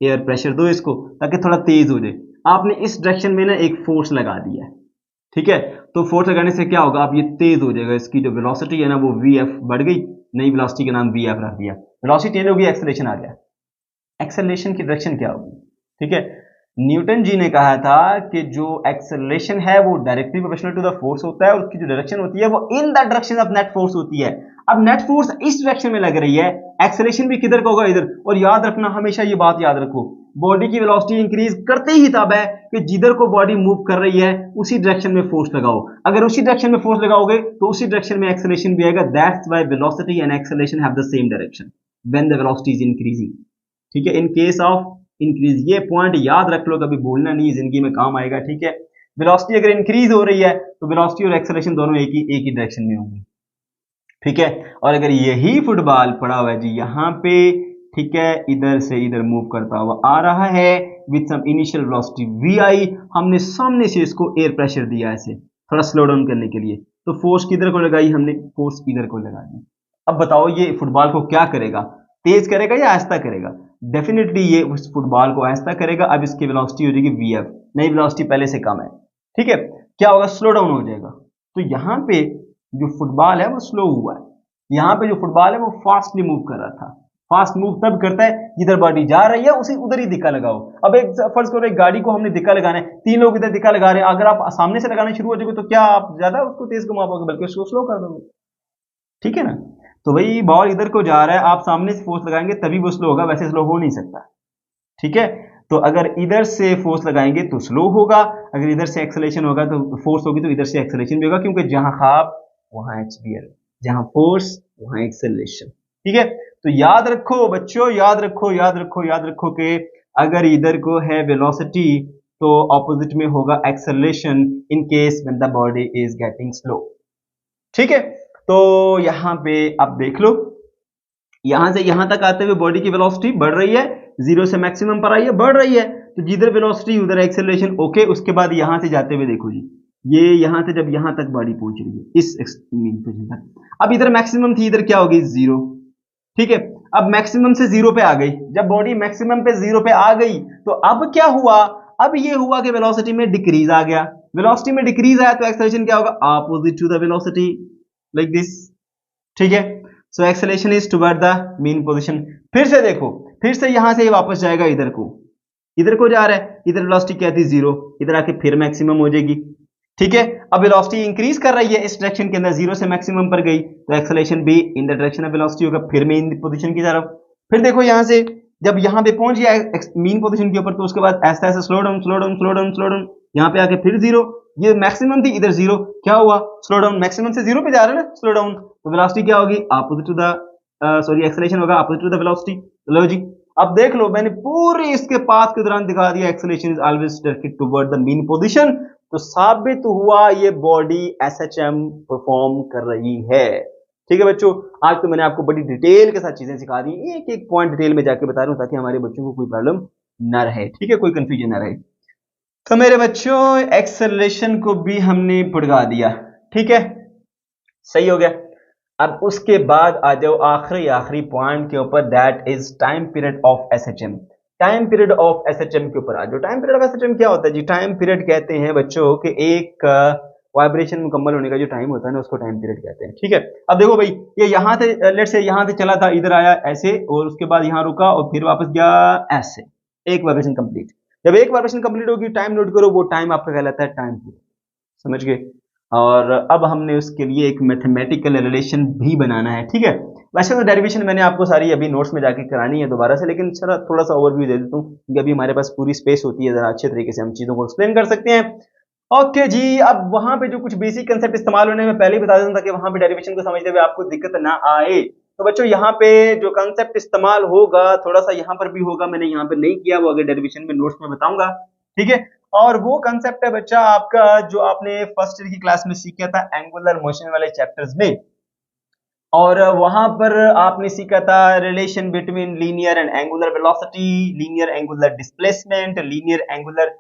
एयर प्रेशर दो इसको ताकि थोड़ा तेज हो जाए। आपने इस डायरेक्शन में ना एक फोर्स लगा दिया है। ठीक है, तो फोर्स लगाने से क्या होगा, अब ये तेज हो जाएगा। इसकी जो वेलोसिटी है ना वो वी एफ बढ़ गई, नई वेलोसिटी का नाम वी एफ रख दिया। वेलोसिटी चेंज होगी, एक्सेलरेशन आ गया। एक्सेलरेशन की डायरेक्शन क्या होगी, ठीक है। न्यूटन जी ने कहा था कि जो एक्सेलरेशन है वो directly proportional to the force होता है और उसकी जो डायरेक्शन होती है वो in the direction of net force होती है। अब नेट फोर्स इस डायरेक्शन में लग रही है, एक्सेलरेशन भी किधर का होगा, इधर। और याद रखना, हमेशा ये बात याद रखो, बॉडी की वेलोसिटी इंक्रीज करते ही तब है कि जिधर को बॉडी मूव कर रही है उसी डायरेक्शन में फोर्स लगाओ। अगर उसी डायरेक्शन में फोर्स लगाओगे तो उसी डायरेक्शन में एक्सेलरेशन भी आएगा। That's why velocity and acceleration have the same direction when the velocity is increasing. ठीक है, इन केस ऑफ इंक्रीज। ये पॉइंट याद रख लो, कभी भूलना नहीं, जिंदगी में काम आएगा। ठीक है, वेलोसिटी अगर इंक्रीज हो रही है तो वेलोसिटी और एक्सेलरेशन दोनों एक ही डायरेक्शन में होंगे। ठीक है, और अगर यही फुटबॉल पड़ा हुआ है जी यहाँ पे, ठीक है, इधर से इधर मूव करता हुआ आ रहा है with some initial velocity v i, हमने सामने से इसको एयर प्रेशर दिया ऐसे थोड़ा स्लो डाउन करने के लिए, तो फोर्स किधर को लगाई हमने, फोर्स इधर को लगा दी। अब बताओ ये फुटबॉल को क्या करेगा, तेज करेगा या आहिस्ता करेगा? डेफिनेटली ये उस फुटबॉल को आहिस्ता करेगा। अब इसकी वेलोसिटी हो जाएगी वी एफ, नई वेलोसिटी पहले से कम है। ठीक है, क्या होगा, स्लो डाउन हो जाएगा। तो यहाँ पे जो फुटबॉल है वो स्लो हुआ है, यहाँ पे जो फुटबॉल है वो फास्टली मूव कर रहा था। फास्ट मूव तब करता है जिधर बॉडी जा रही है उसी उधर ही दिक्का लगाओ। अब एक फर्ज करो एक गाड़ी को हमने दिक्का लगाना है, 3 लोग इधर दिक्का लगा रहे हैं, अगर आप सामने से लगाना शुरू हो जाओगे तो क्या आप ज्यादा उसको तेज घुमा पाओगे, बल्कि उसको स्लो कर दोगे। ठीक है ना, तो भाई बॉल इधर को जा रहा है, आप सामने से फोर्स लगाएंगे तभी वो स्लो होगा, वैसे स्लो हो नहीं सकता। ठीक है, तो अगर इधर से फोर्स लगाएंगे तो स्लो होगा, अगर इधर से एक्सेलरेशन होगा तो फोर्स होगी तो इधर से एक्सेलरेशन भी होगा, क्योंकि जहां खाप वहां एचबीएल, जहां फोर्स वहां एक्सेलरेशन। ठीक है, तो याद रखो बच्चों, याद रखो, याद रखो, याद रखो कि अगर इधर को है वेलोसिटी तो ऑपोजिट में होगा acceleration in case when the body is getting slow. ठीक है, तो यहां पे आप देख लो, यहां से यहां तक आते हुए बॉडी की वेलोसिटी बढ़ रही है, 0 से मैक्सिमम पर आई है, बढ़ रही है, तो जिधर वेलोसिटी उधर एक्सेलरेशन। ओके, उसके बाद यहां से जाते हुए देखो जी, ये यहां से जब यहां तक बॉडी पहुंच रही है इस पोजीशन तक, अब इधर मैक्सिमम थी, इधर क्या होगी, 0। ठीक है, अब मैक्सिमम से 0 पे आ गई, जब बॉडी मैक्सिमम पे 0 पे आ गई तो अब क्या हुआ, अब ये हुआ कि वेलोसिटी में डिक्रीज आ गया। वेलोसिटी में डिक्रीज आया तो एक्सेलरेशन क्या होगा, opposite to the velocity, like this, ठीक है। So acceleration is toward the mean position. फिर से देखो, फिर से यहां से वापस जाएगा इधर को जा रहा है, इधर वेलोसिटी क्या थी 0, इधर आके फिर मैक्सिमम हो जाएगी, ठीक है। अब वेलोसिटी इंक्रीज कर रही है इस डायरेक्शन के अंदर, 0 से मैक्सिमम पर गई तो एक्सेलरेशन भी इन द डायरेक्शन ऑफ वेलोसिटी होगा, फिर मेन पोजीशन की तरफ। फिर देखो यहां से जब यहां पे पहुंच गया मीन पोजीशन के ऊपर तो उसके बाद ऐसा ऐसा slow down slow down slow down slow down, यहां पे आके फिर 0, ये मैक्सिमम थी इधर 0, क्या हुआ, स्लो डाउन, मैक्सिमम से 0 पे जा रहा है ना, स्लो डाउन, तो वेलोसिटी क्या होगी, opposite to the sorry acceleration होगा अपोजिट टू द वेलोसिटी। लो जी, अब देख लो मैंने पूरे इसके पाथ के दौरान दिखा दिया acceleration is always directed toward the mean position, तो साबित हुआ ये बॉडी एसएचएम परफॉर्म कर रही है, ठीक है बच्चों। आज तो मैंने आपको बड़ी डिटेल के साथ चीजें सिखा दी, एक एक पॉइंट डिटेल में जाके बता रहा हूं ताकि हमारे बच्चों को कोई प्रॉब्लम ना रहे, ठीक है, कोई कंफ्यूजन ना रहे। तो मेरे बच्चों एक्सेलरेशन को भी हमने पढ़ा दिया, ठीक है, सही हो गया। अब उसके बाद आ जाओ आखिरी पॉइंट के ऊपर, that is time period of SHM. Time period of SHM के ऊपर आ जाओ। टाइम पीरियड ऑफ एसएचएम क्या होता है जी, टाइम पीरियड कहते हैं बच्चों कि एक वाइब्रेशन मुकम्मल होने का जो टाइम होता है ना उसको टाइम पीरियड कहते हैं, ठीक है। अब देखो भाई ये यहां से लेट्स से यहां से चला था, इधर आया ऐसे और उसके बाद यहां रुका और फिर वापस गया ऐसे, एक वाइब्रेशन कंप्लीट। जब एक वाइब्रेशन कंप्लीट होगी टाइम नोट करो, वो टाइम आपका कहलाता है टाइम पीरियड, समझ गए। और अब हमने उसके लिए एक मैथमेटिकल रिलेशन भी बनाना है, ठीक है। वैसे तो डेरिवेशन मैंने आपको सारी अभी नोट्स में जाके करानी है दोबारा से, लेकिन चलो थोड़ा सा ओवरव्यू दे देता हूँ क्योंकि अभी हमारे पास पूरी स्पेस होती है, जरा अच्छे तरीके से हम चीजों को एक्सप्लेन कर सकते हैं। ओके जी, अब वहां पे जो कुछ बेसिक कंसेप्ट इस्तेमाल होने में पहले ही बता देता था कि वहां पे डेरिवेशन को समझते हुए आपको दिक्कत ना आए। तो बच्चों यहाँ पे जो कंसेप्ट इस्तेमाल होगा थोड़ा सा यहाँ पर भी होगा, मैंने यहाँ पे नहीं किया, वो अगर डेरिवेशन में नोट्स में बताऊंगा, ठीक है। और वो कंसेप्ट है बच्चा आपका जो आपने फर्स्ट ईयर की क्लास में सीखा था एंगुलर मोशन वाले चैप्टर्स में, और वहां पर आपने सीखा था relation between linear and angular velocity, linear angular displacement, linear angular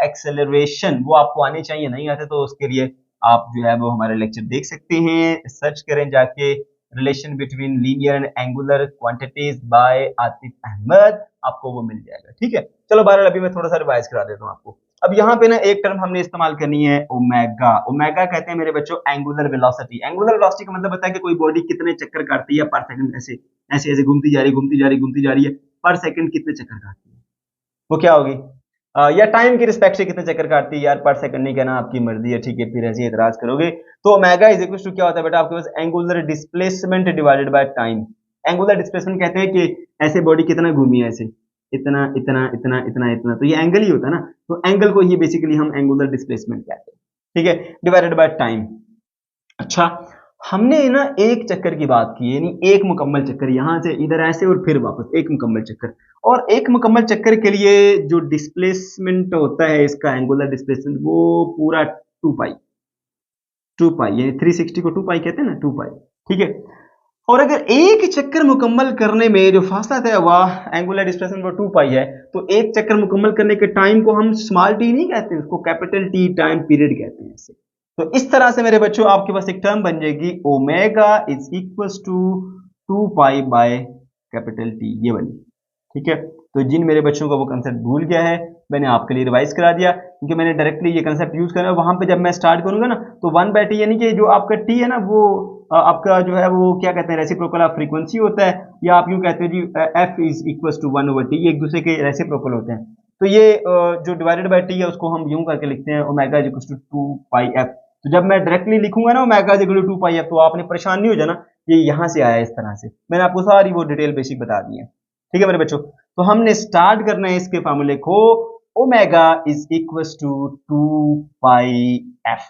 acceleration. वो आपको आने चाहिए, नहीं आते तो उसके लिए आप जो है वो हमारे लेक्चर देख सकते हैं, सर्च करें जाके relation between linear and angular quantities by Atif Ahmad, आपको वो मिल जाएगा, ठीक है। चलो बहरहाल अभी मैं थोड़ा सा रिवाइज करा देता हूँ आपको। अब यहाँ पे ना एक टर्म हमने इस्तेमाल करनी है ओमेगा। ओमेगा कहते हैं मेरे बच्चों एंगुलर वेलोसिटी। एंगुलर वेलोसिटी का मतलब होता है कि कोई बॉडी कितने चक्कर काटती है पर सेकंड, ऐसे ऐसे ऐसे घूमती जा रही घूमती जा रही घूमती जा रही है, पर सेकंड कितने चक्कर काटती है, वो क्या होगी, या टाइम की रिस्पेक्ट से कितने चक्कर काटती है, यार पर सेकंड नहीं कहना, आपकी मर्जी है, ठीक है, फिर ऐसे एतराज करोगे। तो ओमेगा इज इक्वल टू क्या होता है बेटा आपके पास, angular displacement divided by time. Angular displacement कहते हैं कि ऐसे बॉडी कितना घूमी है, ऐसे इतना इतना इतना इतना इतना, तो ये एंगल ही होता है ना, तो एंगल को ही बेसिकली हम एंगुलर डिस्प्लेसमेंट कहते हैं, ठीक है, डिवाइडेड बाय टाइम। अच्छा, हमने ना एक चक्कर की बात की, यानी एक मुकम्मल चक्कर, यहां से इधर ऐसे और फिर वापस एक मुकम्मल चक्कर, और एक मुकम्मल चक्कर के लिए जो डिस्प्लेसमेंट होता है इसका एंगुलर डिस्प्लेसमेंट वो पूरा 2 पाई यानी 360 को 2 पाई कहते हैं ना, 2 पाई, ठीक है। और अगर एक चक्कर मुकम्मल करने में जो फासला तय हुआ एंगुलर डिस्प्लेसमेंट वो 2 पाई है, तो एक चक्कर मुकम्मल करने के टाइम को हम स्मॉल टी नहीं कहते हैं, उसको कैपिटल टी टाइम पीरियड कहते हैं इसे। तो इस तरह से मेरे बच्चों आपके पास एक टर्म बन जाएगी omega is equals to 2 pi by capital T, ये बनी, ठीक है। तो जिन मेरे बच्चों को वो कंसेप्ट भूल गया है मैंने आपके लिए रिवाइज करा दिया, क्योंकि मैंने डायरेक्टली ये कंसेप्ट यूज करना है, वहां पे जब मैं स्टार्ट करूंगा ना तो 1/t यानी कि जो आपका टी है ना वो आपका जो है वो क्या कहते हैं रेसिप्रोकल ऑफ फ्रीक्वेंसी होता है, या आप यूं कहते हैं जी f is equals to 1/t, ये एक दूसरे के रेसिप्रोकल होते हैं। तो ये जो डिवाइडेड बाय टी है उसको हम यूं करके लिखते हैं omega is equals to 2 pi f। तो जब मैं डायरेक्टली लिखूंगा ना omega is equal to 2 pi f तो आपने परेशान नहीं हो जाना, ये यहाँ से आया इस तरह से, मैंने आपको सारी वो डिटेल बेसिक बता दी है, ठीक है मेरे बच्चों। तो हमने स्टार्ट करना है इसके फार्मूले को, omega is equals to 2 pi f,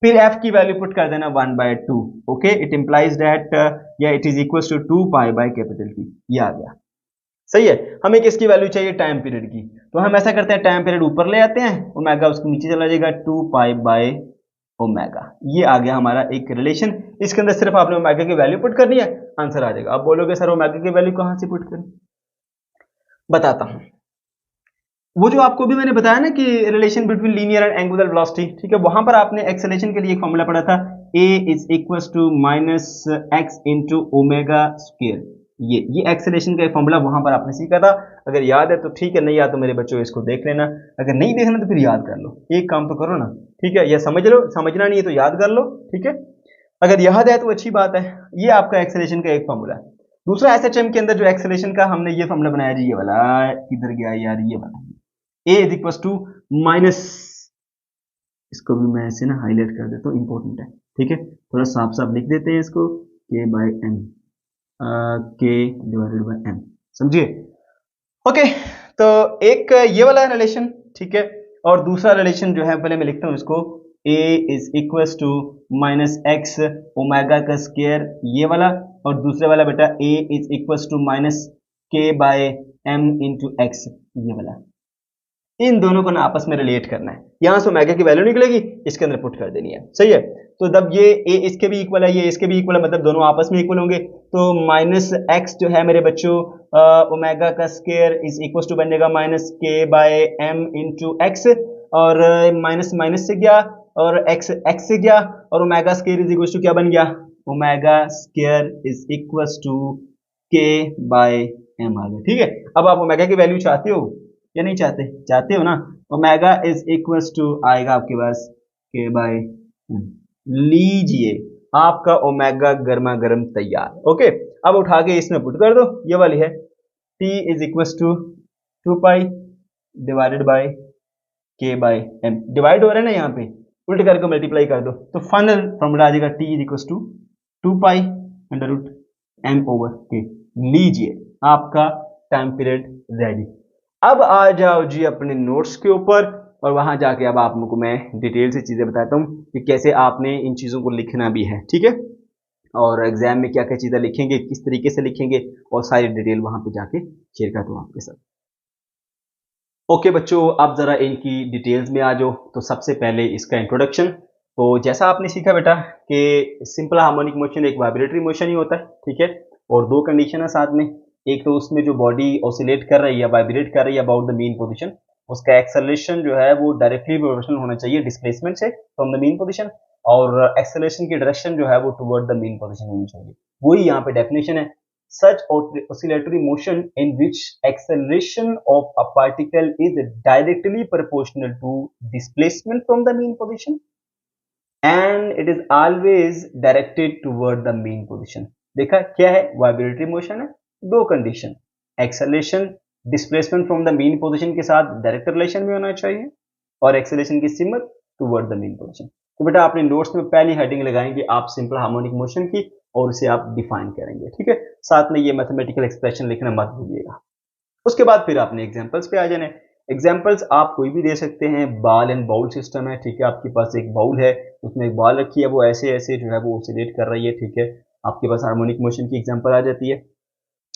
फिर f की वैल्यू पुट कर देना 1/2, ओके, इट इंप्लाइज दैट या it is equals to 2 pi by capital T, ये आ गया, सही है। हमें किसकी वैल्यू चाहिए, टाइम पीरियड की, तो हम ऐसा करते हैं टाइम पीरियड ऊपर ले आते हैं, ओमेगा उसको नीचे चला जाएगा 2 पाई बाय ओमेगा, ये आ गया हमारा एक रिलेशन। इसके अंदर सिर्फ आपने ओमेगा की वैल्यू पुट करनी है, आंसर आ जाएगा। अब बोलोगे सर ओमेगा की वैल्यू कहां से पुट करें, बताता हूं। वो जो आपको भी मैंने बताया ना कि relation between linear and angular velocity, ठीक है, वहां पर आपने एक्सेलरेशन के लिए एक फॉर्मूला पढ़ा था, a is equals to minus X into omega square. ये एक्सेलरेशन का एक फॉर्मूला वहां पर आपने सीखा था। अगर याद है तो ठीक है, नहीं याद तो मेरे बच्चों इसको देख लेना, अगर नहीं देखना तो फिर याद कर लो, एक काम तो करो ना, ठीक है, या समझ लो, समझना नहीं है तो याद कर लो, ठीक है। अगर याद है तो अच्छी बात है। ये आपका एक्सेलरेशन का एक फॉर्मूला है। दूसरा एसएचएम के अंदर जो एक्सेलरेशन का हमने ये फॉर्मूला बनाया जी, ये वाला किधर गया यार, ये वाला ए इज इक्वल टू माइनस, इसको भी मैं ऐसे ना हाईलाइट कर देता हूँ, इंपॉर्टेंट है, ठीक है, थोड़ा साफ साफ लिख देते हैं इसको, के बाय एम, के डिवाइडेड बाय एम, समझिए। ओके, तो एक ये वाला रिलेशन, ठीक है, और दूसरा रिलेशन जो है पहले मैं लिखता हूँ इसको, a is equal to minus X omega का स्क्वायर, ये वाला, और दूसरे वाला बेटा a is equal to minus K by M into X, ये वाला। इन दोनों को ना आपस में रिलेट करना है, यहां से ओमेगा की वैल्यू निकलेगी, इसके अंदर पुट कर देनी है, सही है। तो जब ये a इसके भी इक्वल है, ये इसके भी इक्वल है, मतलब दोनों आपस में इक्वल होंगे, तो माइनस एक्स जो है मेरे बच्चों ओमेगा का स्क्वायर इज इक्वल टू बनेगा minus K by M into X, और माइनस माइनस से गया और एक्स एक्स से गया, और omega square is equal to क्या बन गया, omega square is equal to K by M आ गया, ठीक है। अब आप ओमेगा की वैल्यू चाहते हो या नहीं चाहते, चाहते हो ना, ओमेगा इज इक्वल टू आएगा आपके पास के बाय एम, लीजिए आपका ओमेगा गर्मा गर्म तैयार। ओके, अब उठा के इसमें पुट कर दो, ये वाली है t इज इक्वल टू 2 पाई divided by K by M, divide हो रहा है ना, यहाँ पे उल्ट करके मल्टीप्लाई कर दो, तो फाइनल फॉर्मूला आ जाएगा t इज इक्वल टू 2 पाई under root M over K. लीजिए आपका टाइम पीरियड रेडी। अब आ जाओ जी अपने नोट्स के ऊपर, और वहां जाके अब आपको मैं डिटेल से चीजें बताता हूँ कि कैसे आपने इन चीजों को लिखना भी है, ठीक है, और एग्जाम में क्या क्या चीजें लिखेंगे, किस तरीके से लिखेंगे, और सारी डिटेल वहां पे जाके शेयर करता हूँ आपके साथ। ओके बच्चों, अब जरा इनकी डिटेल्स में आ जाओ। तो सबसे पहले इसका इंट्रोडक्शन। तो जैसा आपने सीखा बेटा कि सिंपल हार्मोनिक मोशन एक वाइब्रेटरी मोशन ही होता है, ठीक है, और दो कंडीशन है साथ में, एक तो उसमें जो बॉडी ऑसिलेट कर रही है, वाइब्रेट कर रही है अबाउट द मीन पोजीशन, उसका एक्सेलरेशन जो है वो डायरेक्टली प्रोपोर्शनल होना चाहिए डिस्प्लेसमेंट से फ्रॉम द मीन पोजीशन, और एक्सेलरेशन की डायरेक्शन जो है वो टुवर्ड द मीन पोजीशन होनी चाहिए, वही यहाँ पे डेफिनेशन है। Such oscillatory motion in which acceleration of a particle is directly proportional to displacement from the mean position and it is always directed toward the mean position। देखा क्या है, vibratory motion है, दो condition, acceleration displacement from the mean position के साथ direct relation में होना चाहिए, और एक्सेलरेशन की सिमत टुवर्ड द मीन पोजीशन। तो बेटा अपने नोट्स में पहली हेडिंग लगाएंगे आप सिंपल हार्मोनिक मोशन की, और उसे आप डिफाइन करेंगे, ठीक है, साथ में ये मैथमेटिकल एक्सप्रेशन लिखना मत भूलिएगा। उसके बाद फिर आपने एग्जांपल्स पे आ जाना है। एग्जांपल्स आप कोई भी दे सकते हैं, बॉल एंड बाउल सिस्टम है, ठीक है, आपके पास एक बाउल है, उसमें एक बॉल रखी है, वो ऐसे ऐसे जो है वो ऑसिलेट कर रही है, ठीक है, आपके पास हार्मोनिक मोशन की एग्जांपल आ जाती है।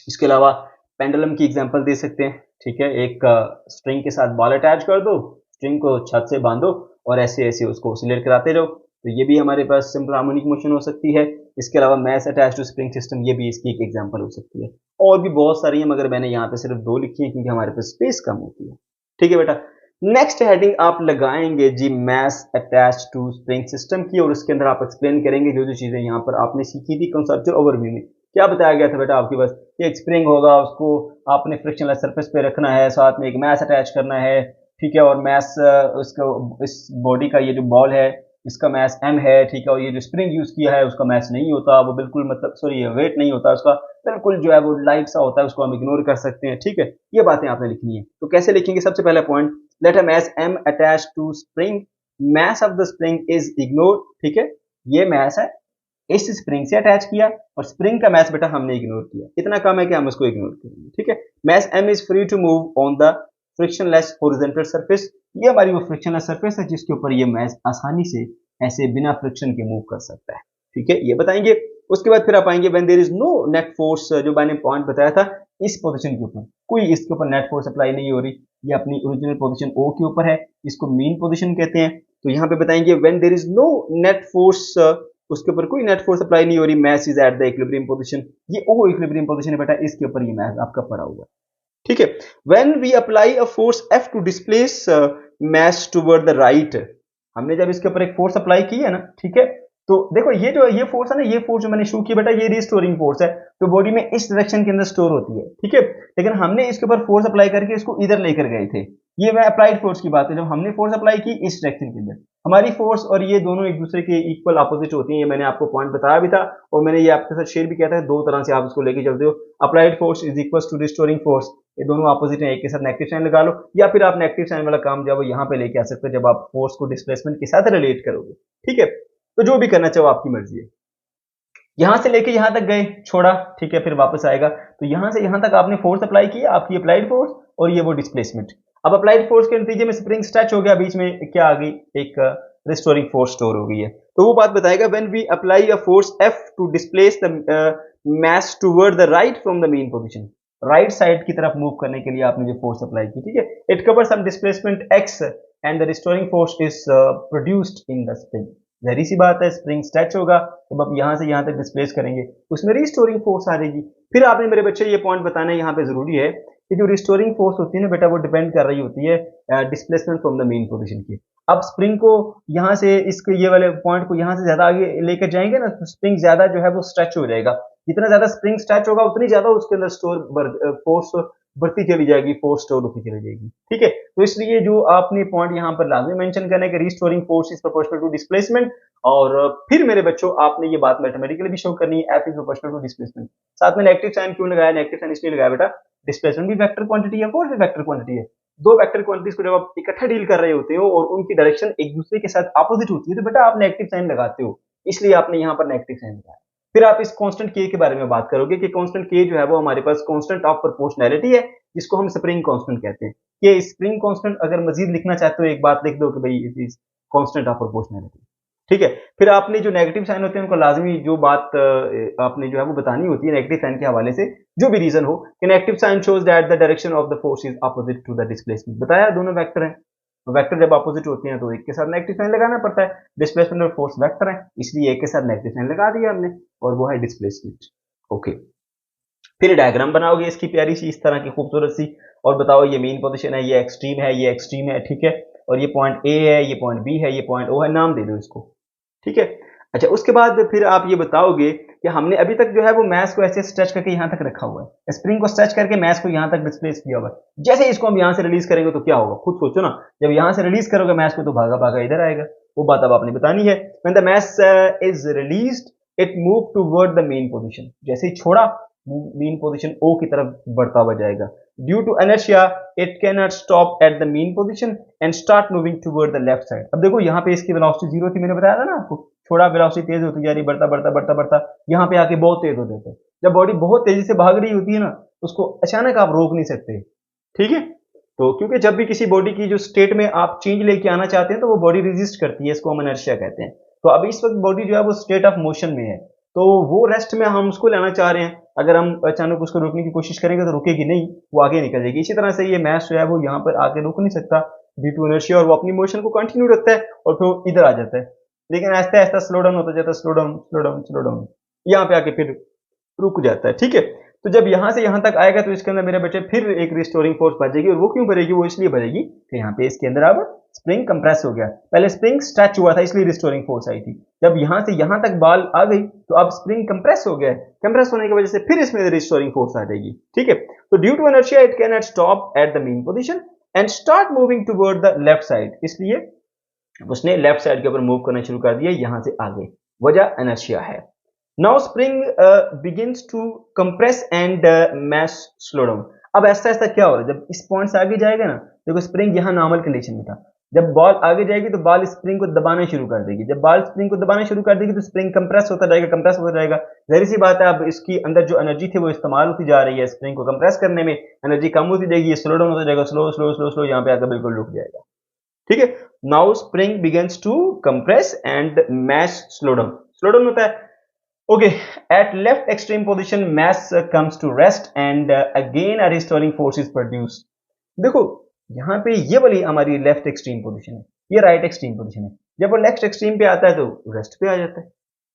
इसके अलावा पेंडुलम की एग्जांपल दे सकते हैं, ठीक है, एक स्ट्रिंग के साथ बॉल अटैच कर दो, स्ट्रिंग को छत से बांधो और ऐसे ऐसे उसको ऑसिलेट कराते जाओ, तो ये भी हमारे पास सिंपल हार्मोनिक मोशन हो सकती है। इसके अलावा mass attach to spring system, ये भी इसकी एक एग्जांपल हो सकती है, और भी बहुत सारी हैं, मगर मैंने यहाँ पे सिर्फ दो लिखी हैं क्योंकि हमारे पास स्पेस कम होती है, ठीक है बेटा। नेक्स्ट हेडिंग आप लगाएंगे जी mass attach to spring system की, और उसके अंदर आप एक्सप्लेन करेंगे जो जो चीजें यहाँ पर आपने सीखी थी कंसेप्चुअल ओवरव्यू में। क्या बताया गया था बेटा आपके पास, एक स्प्रिंग होगा, उसको आपने फ्रिक्शनलेस सरफेस पे रखना है, साथ में एक मैस अटैच करना है, ठीक है, और मैस उसको इस बॉडी का ये जो बॉल है इसका मैस m है, ठीक है, और ये जो स्प्रिंग यूज किया है उसका मैस नहीं होता, वो बिल्कुल मतलब सॉरी वेट नहीं होता उसका, बिल्कुल जो है वो लाइट सा होता है, उसको हम इग्नोर कर सकते हैं, ठीक है, ये बातें आपने लिखनी है। तो कैसे लिखेंगे, सबसे पहला point, let a mass m attach to spring, mass of the spring is ignore, ठीक है, ये मैस है, इस स्प्रिंग से अटैच किया और स्प्रिंग का मैस बेटा हमने इग्नोर किया, इतना कम है कि हम उसको इग्नोर करेंगे, ठीक है। Mass m is free to move on the frictionless horizontal surface, ये हमारी वो फ्रिक्शनलेस सरफेस है जिसके ऊपर ये मैस आसानी से ऐसे बिना फ्रिक्शन के मूव कर सकता है, ठीक है, ये बताएंगे। उसके बाद फिर आप आएंगे when there is no net force, जो मैंने पॉइंट बताया था, इस पोजीशन के ऊपर कोई इसके ऊपर नेट फोर्स अप्लाई नहीं हो रही, ये अपनी ओरिजिनल पोजीशन O के ऊपर है, इसको मीन पोजीशन कहते हैं। तो यहाँ पे बताएंगे when there is no net force, उसके ऊपर कोई नेट फोर्स अप्लाई नहीं हो रही, mass is at the equilibrium position, ये O इक्विलिब्रियम पोजीशन है बेटा, इसके ऊपर ये मैस आपका पड़ा हुआ है, ठीक है। When we apply a force F to displace mass toward the right, हमने जब इसके ऊपर एक फोर्स अप्लाई की है ना, ठीक है, तो देखो ये फोर्स है ना, ये फोर्स जो मैंने शो की बेटा, ये रिस्टोरिंग फोर्स है, तो बॉडी में इस डायरेक्शन के अंदर स्टोर होती है, ठीक है। लेकिन हमने इसके ऊपर फोर्स अप्लाई करके इसको इधर लेकर गए थे। ये मैं अप्लाइड फोर्स की बात है, जब हमने फोर्स अप्लाई की इस डायरेक्शन के अंदर, हमारी फोर्स और ये दोनों एक दूसरे के इक्वल अपोजिट होती हैं। ये मैंने आपको पॉइंट बताया भी था और मैंने ये आपके साथ शेयर भी किया था। दो तरह से आप इसको लेके चलते हो, applied force is equal to restoring force, ये दोनों अपोजिट हैं, एक के साथ नेगेटिव साइन लगा लो, या फिर आप नेगेटिव साइन वाला काम जो है वो यहाँ पे लेके आ सकते हो जब आप फोर्स को डिस्प्लेसमेंट के साथ रिलेट करोगे, ठीक है। तो जो भी करना चाहो आपकी मर्जी है। यहां से लेके यहां तक गए, छोड़ा, ठीक है, फिर वापस आएगा, तो यहां से यहां तक आपने फोर्स अप्लाई किया, आपकी अप्लाइड फोर्स, और ये वो डिस्प्लेसमेंट। अब अप्लाइड फोर्स के नतीजे में स्प्रिंग स्ट्रेच हो गया, बीच में क्या आ गई, एक रिस्टोरिंग फोर्स स्टोर हो गई है। तो वो बात बताएगा when we apply a force F to displace the mass toward the right from the mean position, right side की तरफ मूव करने के लिए आपने जो फोर्स अप्लाई की, ठीक है, it cover some displacement x and the restoring force is produced in the spring. जहरी सी बात है, स्प्रिंग स्ट्रेच होगा, जब आप यहां से यहां तक डिस्प्लेस करेंगे उसमें रिस्टोरिंग फोर्स आ जाएगी। फिर आपने मेरे बच्चे ये पॉइंट बताना यहाँ पे जरूरी है कि जो रिस्टोरिंग फोर्स होती है ना बेटा, वो डिपेंड कर रही होती है displacement from the mean position की। अब स्प्रिंग को यहाँ से इसके ये वाले पॉइंट को यहाँ से ज्यादा आगे लेकर जाएंगे ना, तो स्प्रिंग ज्यादा जो है वो स्ट्रेच हो जाएगा। जितना ज्यादा स्प्रिंग स्ट्रेच होगा उतनी ज्यादा उसके अंदर स्टोर फोर्स बढ़ती चली जाएगी, फोर्स स्टोर होती चली जाएगी, ठीक है। तो इसलिए जो आपने पॉइंट यहाँ पर लाजमी मेंशन करना है कि restoring force is proportional to displacement, और फिर मेरे बच्चों आपने ये बात मैथमेटिकली भी शो करनी है, F is proportional to displacement. साथ में नेगेटिव साइन क्यों लगाया, नेगेटिव साइन इसलिए लगाया बेटा, डिस्प्लेसमेंट भी वेक्टर क्वांटिटी है, फोर्स भी वेक्टर क्वांटिटी है। दो वेक्टर क्वांटिटीज को जब आप इकट्ठा डील कर रहे होते हो और उनकी डायरेक्शन एक दूसरे के साथ अपोजिट होती है, तो बेटा आप नेगेटिव साइन लगाते हो, इसलिए आपने यहाँ पर नेगेटिव साइन लगाया। फिर आप इस कांस्टेंट के बारे में बात करोगे कि कांस्टेंट के जो है वो हमारे पास कांस्टेंट ऑफ प्रोपोर्शनैलिटी है, जिसको हम स्प्रिंग कांस्टेंट कहते हैं। ये स्प्रिंग कांस्टेंट अगर मजीद लिखना चाहते हो एक बात लिख दो कि भाई it is constant of proportionality, ठीक है। फिर आपने जो नेगेटिव साइन होते हैं उनको लाजमी जो बात आपने जो है वो बतानी होती है नेगेटिव साइन के हवाले से, जो भी रीजन हो कि negative sign shows that the direction of the force is opposite to the displacement. बताया दोनों वेक्टर हैं, वेक्टर जब अपोजिट होते हैं तो एक के साथ नेगेटिव साइन लगाना पड़ता है, डिस्प्लेसमेंट और फोर्स वेक्टर है, इसलिए एक के साथ नेगेटिव साइन लगा दिया हमने, और वो है डिस्प्लेसमेंट। ओके, फिर डायग्राम बनाओगे इसकी प्यारी सी इस तरह की खूबसूरत सी, और बताओ ये मेन पोजीशन है, ये एक्सट्रीम है, ये एक्सट्रीम है, ठीक है, और ये पॉइंट ए है, ये पॉइंट बी है, ये पॉइंट ओ है, नाम दे दो इसको, ठीक है। अच्छा, उसके बाद फिर आप ये बताओगे कि हमने अभी तक जो है वो मैस को ऐसे स्ट्रेच करके यहाँ तक रखा हुआ है, स्प्रिंग को स्ट्रेच करके मैस को यहाँ तक डिस्प्लेस किया हुआ है। जैसे इसको हम यहाँ से रिलीज करेंगे तो क्या होगा, खुद सोचो ना, जब यहाँ से रिलीज करोगे मैस को तो भागा भागा इधर आएगा, वो बात अब आपने बतानी है। When the mass is released it move toward the mean position, जैसे ही छोड़ा मेन पोजीशन ओ की तरफ बढ़ता हुआ जाएगा। Due to inertia it can not stop at the mean position and start moving toward the left side. अब देखो यहाँ पे इसकी वेलोसिटी जीरो थी, मैंने बताया था ना आपको, थोड़ा वेलोसिटी तेज होती जा रही, बढ़ता बढ़ता बढ़ता बढ़ता यहाँ पे आके बहुत तेज हो जाता है। जब बॉडी बहुत तेजी से भाग रही होती है ना, उसको अचानक आप रोक नहीं सकते, ठीक है। तो क्योंकि जब भी किसी बॉडी की जो स्टेट में आप चेंज लेके आना चाहते हैं तो वो बॉडी रेजिस्ट करती है, इसको हम इनर्शिया कहते हैं। तो अब इस वक्त बॉडी जो है वो स्टेट ऑफ मोशन में है, तो वो रेस्ट में हम उसको लेना चाह रहे हैं, अगर हम अचानक उसको रोकने की कोशिश करेंगे तो रुकेगी नहीं, वो आगे निकल जाएगी। इसी तरह से ये मैस जो है वो यहाँ पर आके रुक नहीं सकता ड्यू टू इनर्शिया, और वो अपनी मोशन को कंटिन्यू रखता है और फिर इधर आ जाता है, लेकिन आहिस्ता आहिस्ता स्लो डाउन होता जाता है, slow down slow down slow down, यहाँ पे आके फिर रुक जाता है, ठीक है। तो जब यहाँ से यहाँ तक आएगा तो इसके अंदर मेरे बच्चे फिर एक रिस्टोरिंग फोर्स बचेगी, और वो क्यों बनेगी, वो इसलिए बनेगी कि यहाँ पे इसके अंदर अब स्प्रिंग कंप्रेस हो गया, पहले स्प्रिंग स्ट्रेच हुआ था इसलिए रिस्टोरिंग फोर्स आई थी। जब यहाँ से यहाँ तक बॉल आ गई तो अब स्प्रिंग कंप्रेस हो गया है, कंप्रेस होने की वजह से फिर इसमें रिस्टोरिंग फोर्स आ जाएगी, ठीक है। तो due to inertia it can not stop at the mean position and start moving toward the left side, इसलिए उसने लेफ्ट साइड के ऊपर मूव करना शुरू कर दिया, यहां से आगे, वजह इनर्शिया है। Now spring begins to compress and mass slow down. अब ऐसा ऐसा क्या हो रहा है, जब इस पॉइंट से आगे जाएगा ना, देखो स्प्रिंग यहाँ नॉर्मल कंडीशन में था, जब बॉल आगे जाएगी तो बॉल स्प्रिंग को दबाना शुरू कर देगी, जब बॉल स्प्रिंग को दबाना शुरू कर देगी तो स्प्रिंग कंप्रेस होता जाएगा, कंप्रेस होता जाएगा। जाहिर सी बात है अब इसकी अंदर जो एनर्जी थी वो इस्तेमाल होती जा रही है, स्प्रिंग को कंप्रेस करने में एनर्जी कम होती जाएगी, ये स्लो डाउन होता जाएगा, स्लो स्लो स्लो स्लो यहाँ पे आकर बिल्कुल रुक जाएगा, ठीक है। Now spring begins to compress and mass slow down, slow down होता है। Okay, at left extreme position mass comes to rest and again a restoring force is produced. देखो यहाँ पे ये वाली हमारी लेफ्ट एक्सट्रीम पोजीशन है, ये राइट एक्सट्रीम पोजीशन है। जब वो लेफ्ट एक्सट्रीम पे आता है तो रेस्ट पे आ जाता है,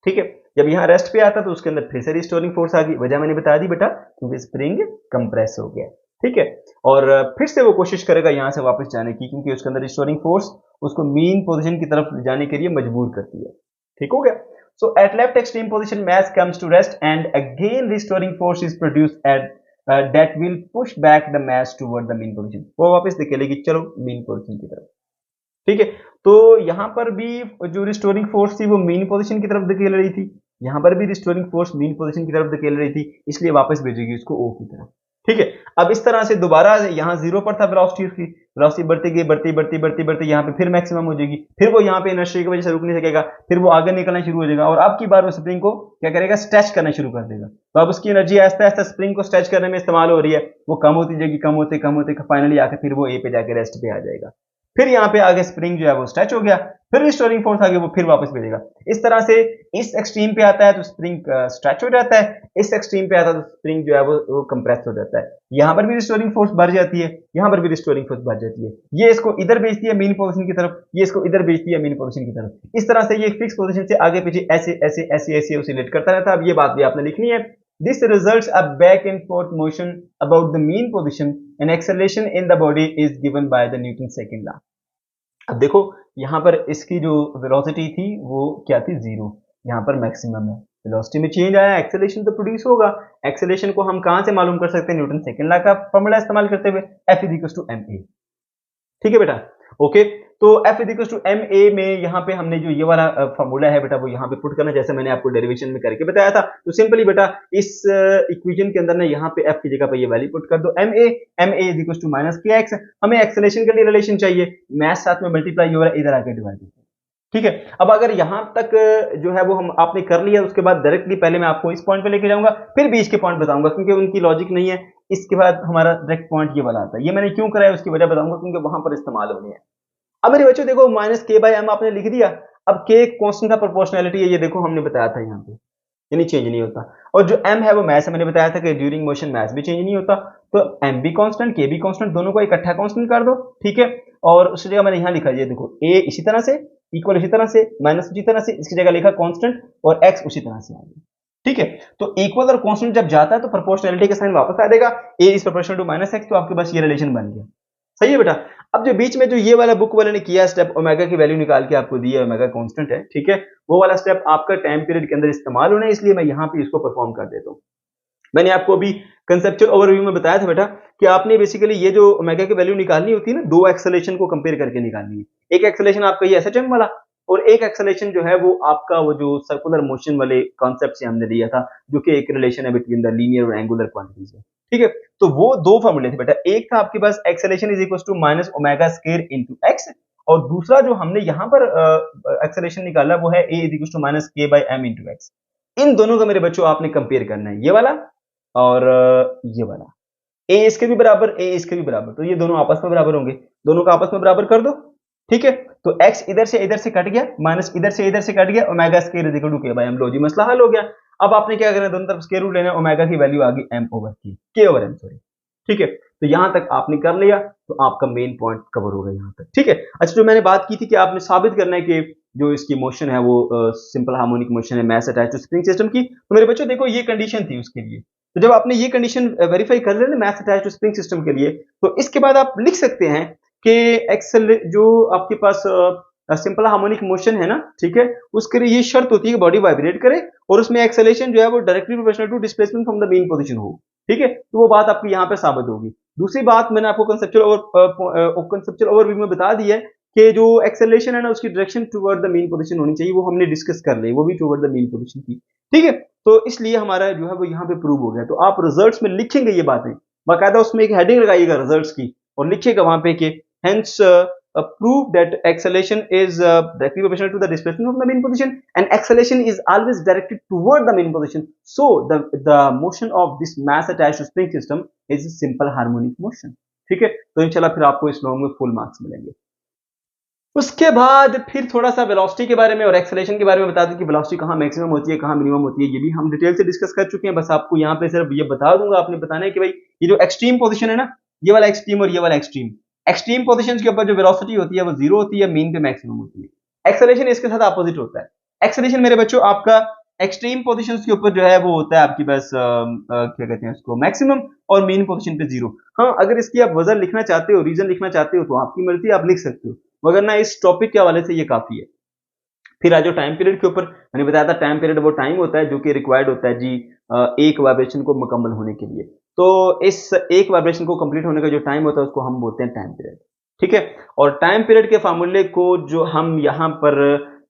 ठीक है। जब यहाँ रेस्ट पे आता है तो उसके अंदर फिर से रिस्टोरिंग फोर्स आ गई, वजह मैंने बता दी बेटा, क्योंकि स्प्रिंग कंप्रेस हो गया, ठीक है। और फिर से वो कोशिश करेगा यहाँ से वापस जाने की, क्योंकि उसके अंदर रिस्टोरिंग फोर्स उसको मेन पोजीशन की तरफ जाने के लिए मजबूर करती है, ठीक हो गया। So at left extreme position, mass comes to rest and again restoring force is produced at that will push back the mass toward the mean position. वो वापस निकलेगी चलो mean position की तरफ, ठीक है। तो यहाँ पर भी जो रिस्टोरिंग फोर्स थी वो मीन पोजीशन की तरफ धकेल रही थी, यहाँ पर भी रिस्टोरिंग फोर्स मीन पोजीशन की तरफ धकेल रही थी, इसलिए वापस भेजेगी उसको ओ की तरफ, ठीक है। अब इस तरह से दोबारा यहाँ जीरो पर था वेलोसिटी उसकी, वेलोसिटी बढ़ती गई, बढ़ती बढ़ती बढ़ती बढ़ती यहाँ पे फिर मैक्सिमम हो जाएगी, फिर वो यहाँ पे इनर्शिया की वजह से रुक नहीं सकेगा, फिर वो आगे निकलना शुरू हो जाएगा और अब की बार वो स्प्रिंग को क्या करेगा, स्ट्रेच करना शुरू कर देगा। तो अब उसकी एनर्जी आहिस्ता आहिस्ता स्प्रिंग को स्ट्रेच करने में इस्तेमाल हो रही है, वो कम होती जाएगी, कम होते फाइनली आके फिर वो ए पे जाके रेस्ट पे आ जाएगा। फिर यहाँ पे आगे स्प्रिंग जो है वो स्ट्रेच हो गया, फिर रिस्टोरिंग फोर्स आगे वो फिर वापस भेजेगा। इस तरह से इस एक्सट्रीम पे आता है तो स्प्रिंग स्ट्रेच हो जाता है, इस एक्सट्रीम पे आता है तो स्प्रिंग जो है वो कंप्रेस हो जाता है। यहाँ पर भी रिस्टोरिंग फोर्स बढ़ जाती है, यहाँ पर भी रिस्टोरिंग फोर्स बढ़ जाती है, ये इसको इधर भेजती है मीन पोजीशन की तरफ, ये इसको इधर भेजती है मीन पोजीशन की तरफ। इस तरह से ये फिक्स पोजीशन से आगे पीछे ऐसे ऐसे ऐसे ऐसे ऑसिलेट करता रहता है। अब ये बात भी आपने लिखनी है। This results a back and forth motion about the mean position and acceleration in the body is given by the Newton's second law. अब देखो यहाँ पर इसकी जो वेलोसिटी थी वो क्या थी, जीरो, यहाँ पर मैक्सिमम है, वेलोसिटी में चेंज आया, एक्सेलरेशन तो प्रोड्यूस होगा। एक्सेलरेशन को हम कहाँ से मालूम कर सकते हैं, न्यूटन सेकंड लॉ का फॉर्मूला इस्तेमाल करते हुए, F = ma, ठीक है बेटा, ओके। तो F = ma में यहाँ पे हमने जो ये वाला फॉर्मूला है बेटा वो यहाँ पे पुट करना, जैसे मैंने आपको डेरिवेशन में करके बताया था। तो सिंपली बेटा इस इक्वेशन के अंदर ना यहाँ पे F की जगह पे ये वैल्यू पुट कर दो, ma = -kx। हमें एक्सेलरेशन के लिए रिलेशन चाहिए, मास साथ में मल्टीप्लाई हो रहा है, इधर आके डिवाइड, ठीक है। अब अगर यहाँ तक जो है वो हम आपने कर लिया, उसके बाद डायरेक्टली पहले मैं आपको इस पॉइंट पे लेके जाऊंगा, फिर बीच के पॉइंट बताऊंगा क्योंकि उनकी लॉजिक नहीं है। इसके बाद हमारा डायरेक्ट पॉइंट ये वाला आता है, ये मैंने क्यों कराया उसकी वजह बताऊंगा क्योंकि वहां पर इस्तेमाल होनी है। अब मेरे बच्चों देखो -k/m आपने लिख दिया, अब k कांस्टेंट का प्रोपोर्शनैलिटी है, ये देखो हमने बताया था यहाँ पे, यानी चेंज नहीं होता, और जो m है वो मास है, मैंने बताया था कि ड्यूरिंग मोशन मास भी चेंज नहीं होता, तो m भी कांस्टेंट k भी कांस्टेंट, दोनों को इकट्ठा कांस्टेंट कर दो, ठीक है। और उस जगह मैंने यहाँ लिखा, ये देखो a इसी तरह से, इक्वल इसी तरह से, माइनस उसी तरह से, इसकी जगह लिखा कांस्टेंट और x उसी तरह से आ गया, ठीक है। तो इक्वल और कांस्टेंट जब जाता है तो प्रोपोर्शनैलिटी का साइन वापस आ जाएगा, a is proportional to -x, तो आपके पास ये रिलेशन बन गया, सही है बेटा। अब जो बीच में जो ये वाला बुक वाले ने किया स्टेप, ओमेगा की वैल्यू निकाल के आपको दी है, ओमेगा कांस्टेंट है, ठीक है, वो वाला स्टेप आपका टाइम पीरियड के अंदर इस्तेमाल होना है, इसलिए मैं यहाँ पे इसको परफॉर्म कर देता हूँ। मैंने आपको अभी कंसेप्चुअल ओवरव्यू में बताया था बेटा कि आपने बेसिकली ये जो ओमेगा की वैल्यू निकालनी होती है ना, दो एक्सेलरेशन को कंपेयर करके निकालनी है। एक एक्सेलरेशन आपका ये SHM वाला, और एक एक्सेलरेशन जो है वो आपका वो जो सर्कुलर मोशन वाले कॉन्सेप्ट से हमने लिया था, जो कि एक रिलेशन है बिटवीन द लीनियर और एंगुलर क्वांटिटीज है, ठीक है। तो वो दो फॉर्मूले थे बेटा, एक था आपके पास acceleration is equal to minus omega square into x, और दूसरा जो हमने यहाँ पर एक्सेलरेशन निकाला वो है a is equal to minus k/m into x। इन दोनों का मेरे बच्चों आपने कंपेयर करना है, ये वाला और ये वाला, a इसके भी बराबर, a इसके भी बराबर, तो ये दोनों आपस में बराबर होंगे, दोनों का आपस में बराबर कर दो, ठीक है। तो x इधर से कट गया, माइनस इधर से कट गया, omega square is equal to k/m, लो जी मसला हल हो गया। अब आपने क्या करना है, दोनों तरफ स्क्वायर रूट लेना है, ओमेगा की वैल्यू आ गई k/m, सॉरी, ठीक है। तो यहां तक आपने कर लिया तो आपका मेन पॉइंट कवर हो गया यहां तक, ठीक है। अच्छा, जो मैंने बात की थी कि आपने साबित करना है कि जो इसकी मोशन है वो सिंपल हार्मोनिक मोशन है mass attach to spring system की, तो मेरे बच्चों देखो ये कंडीशन थी उसके लिए। तो जब आपने ये कंडीशन वेरीफाई कर लेना mass attach to spring system के लिए, तो इसके बाद आप लिख सकते हैं कि एक्सेल जो आपके पास सिंपल हार्मोनिक मोशन है ना, ठीक है, उसके लिए ये शर्त होती है कि बॉडी वाइब्रेट करे और उसमें एक्सेलरेशन जो है वो directly proportional to displacement from the mean position हो, ठीक है। तो वो बात आपकी यहाँ पे साबित होगी। दूसरी बात मैंने आपको कंसेप्चुअल ओवरव्यू में बता दी है कि जो एक्सेलरेशन है ना उसकी direction toward the mean position होनी चाहिए, वो हमने डिस्कस कर ली, वो भी टुवर्ड द मेन पोजीशन थी, ठीक है। तो इसलिए हमारा जो है वो यहाँ पे प्रूव हो गया। तो आप रिजल्ट्स में लिखेंगे ये बातें, बाकायदा उसमें एक हेडिंग लगाइएगा रिजल्ट्स की और लिखिएगा वहां पे कि hence prove that acceleration is directly proportional to the displacement of the main position and acceleration is always directed toward the main position, so the motion of this mass attached to spring system is a simple harmonic motion, ठीक है। तो इंशाल्लाह फिर आपको इस long में full marks मिलेंगे। उसके बाद फिर थोड़ा सा वेलोसिटी के बारे में और एक्सेलरेशन के बारे में बता दूं कि वेलोसिटी कहाँ मैक्सिमम होती है, कहाँ मिनिमम होती है, ये भी हम डिटेल से डिस्कस कर चुके हैं। बस आपको यहाँ पे सिर्फ ये बता दूंगा, आपने बताना है कि भाई ये जो एक्सट्रीम पोजीशन है ना, ये वाला एक्सट्रीम और ये वाला एक्सट्रीम, एक्सट्रीम पोजीशंस के ऊपर जो वेलोसिटी होती है वो जीरो होती है, मीन पे मैक्सिमम होती है। एक्सेलरेशन इसके साथ अपोजिट होता है। एक्सेलरेशन मेरे बच्चों आपका एक्सट्रीम पोजीशंस के ऊपर जो है वो होता है आपकी बस क्या कहते हैं उसको, मैक्सिमम, और मीन पोजीशन पे जीरो। हाँ, अगर इसकी आप वजन लिखना चाहते हो, रीजन लिखना चाहते हो तो आपकी मर्जी, आप लिख सकते हो, मगर ना इस टॉपिक के हवाले से ये काफी है। फिर आज जो टाइम पीरियड के ऊपर मैंने बताया था, टाइम पीरियड वो टाइम होता है जो कि रिक्वायर्ड होता है जी एक वाइब्रेशन को मुकम्मल होने के लिए। तो इस एक वाइब्रेशन को कंप्लीट होने का जो टाइम होता है उसको हम बोलते हैं टाइम पीरियड, ठीक है। और टाइम पीरियड के फार्मूले को जो हम यहाँ पर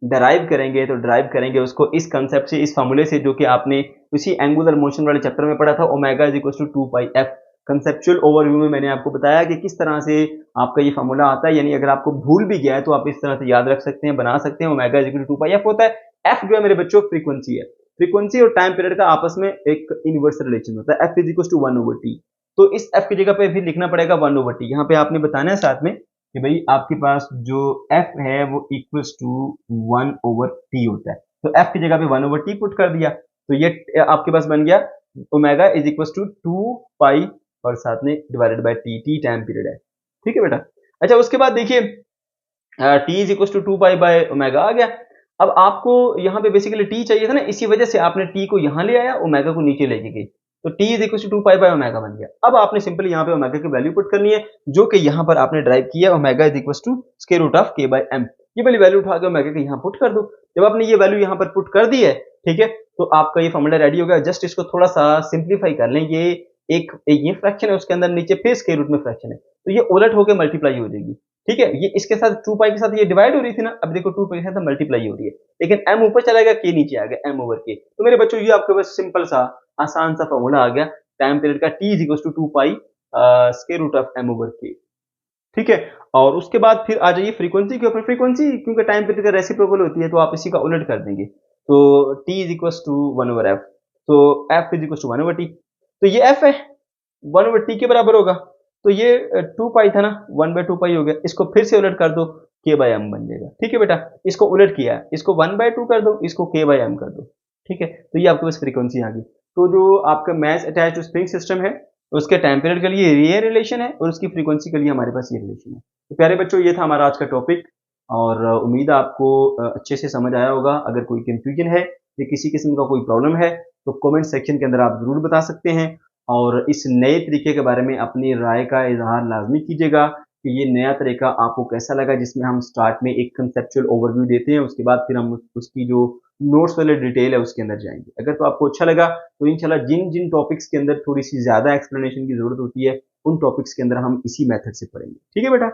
डराइव करेंगे, तो डराइव करेंगे उसको इस कंसेप्ट से, इस फार्मूले से, जो कि आपने उसी एंगुलर मोशन वाले चैप्टर में पढ़ा था, omega is equal to 2 pi F. Conceptual overview में मैंने आपको बताया कि किस तरह से आपका ये फार्मूला आता है, यानी अगर आपको भूल भी गया है तो आप इस तरह से याद रख सकते हैं, बना सकते हैं। Omega is equal to 2 pi F होता है। एफ जो है मेरे बच्चों फ्रीक्वेंसी है। फ्रीक्वेंसी और टाइम पीरियड का आपस में एक इनवर्स रिलेशन होता है, F is equal to 1 over T. तो इस एफ की जगह पे भी लिखना पड़ेगा 1 ओवर टी। यहाँ पे आपने बताना है साथ में कि भाई आपके पास जो एफ है वो इक्वल्स टू 1 ओवर टी होता है। तो एफ की जगह पे 1 ओवर टी पुट कर दिया, तो ये आपके पास बन गया omega is equal to 2 pi और साथ में divided by T, T time period है, ठीक है बेटा। अच्छा, उसके बाद देखिए T is equal to 2 pi by omega आ गया। अब आपको यहाँ पे बेसिकली टी चाहिए था ना, इसी वजह से आपने टी को यहाँ ले आया, ओमेगा को नीचे लेके गई, तो T is equal to 2 pi by omega बन गया। अब आपने सिंपली यहाँ पे ओमेगा की वैल्यू पुट करनी है, जो कि यहाँ पर आपने ड्राइव किया, omega is equal to square root of K by M. ये वाली वैल्यू उठा के ओमेगा के यहाँ पुट कर दो। जब आपने ये वैल्यू यहाँ पर पुट कर दी है, ठीक है, तो आपका ये फॉर्मूला रेडी हो गया। जस्ट इसको थोड़ा सा सिंप्लीफाई कर लें। ये फ्रैक्शन है, उसके अंदर नीचे फिर स्क्वायर रूट में फ्रैक्शन है, तो ये उलट होकर मल्टीप्लाई हो जाएगी, ठीक है। ये इसके साथ 2 पाई के साथ ये डिवाइड हो रही थी ना, अब देखो 2 पाई के साथ मल्टीप्लाई हो रही है, लेकिन m ऊपर चला गया, k नीचे आ गया, m ओवर k। तो मेरे बच्चों ये आपके पास सिंपल सा आसान सा फॉर्मूला आ गया टाइम पीरियड का, t is equal to 2 pi square root of m over k, ठीक है। और उसके बाद फिर आ जाइए फ्रीक्वेंसी के ऊपर। फ्रीक्वेंसी क्योंकि टाइम पीरियड का रेसिप्रोकल होती है, तो आप इसी का उलट कर देंगे, तो t is equal to 1 over f, तो f is equal to 1 over t। तो ये f है, 1 ओवर t के बराबर होगा, तो ये 2 पाई था ना, 1 बाय 2 पाई हो गया। इसको फिर से उलट कर दो, k बाय m बन जाएगा, ठीक है बेटा। इसको उलट किया, इसको 1 बाय 2 कर दो, इसको k बाय m कर दो, ठीक है। तो ये आपके पास फ्रीक्वेंसी आ गई। तो जो आपका मैच अटैच स्प्रिंग सिस्टम है, उसके टाइम पीरियड के लिए ये रिलेशन है और उसकी फ्रीक्वेंसी के लिए हमारे पास ये रिलेशन है। तो प्यारे बच्चों, ये था हमारा आज का टॉपिक, और उम्मीद है आपको अच्छे से समझ आया होगा। अगर कोई कंफ्यूजन है या किसी किस्म का कोई प्रॉब्लम है, तो कमेंट सेक्शन के अंदर आप जरूर बता सकते हैं, और इस नए तरीके के बारे में अपनी राय का इजहार लाजमी कीजिएगा कि ये नया तरीका आपको कैसा लगा, जिसमें हम स्टार्ट में एक कंसेप्चुअल ओवरव्यू देते हैं, उसके बाद फिर हम उसकी जो नोट्स वाले डिटेल है उसके अंदर जाएंगे। अगर तो आपको अच्छा लगा, तो इंशाल्लाह जिन जिन टॉपिक्स के अंदर थोड़ी सी ज्यादा एक्सप्लेनेशन की जरूरत होती है, उन टॉपिक्स के अंदर हम इसी मेथड से पढ़ेंगे, ठीक है बेटा।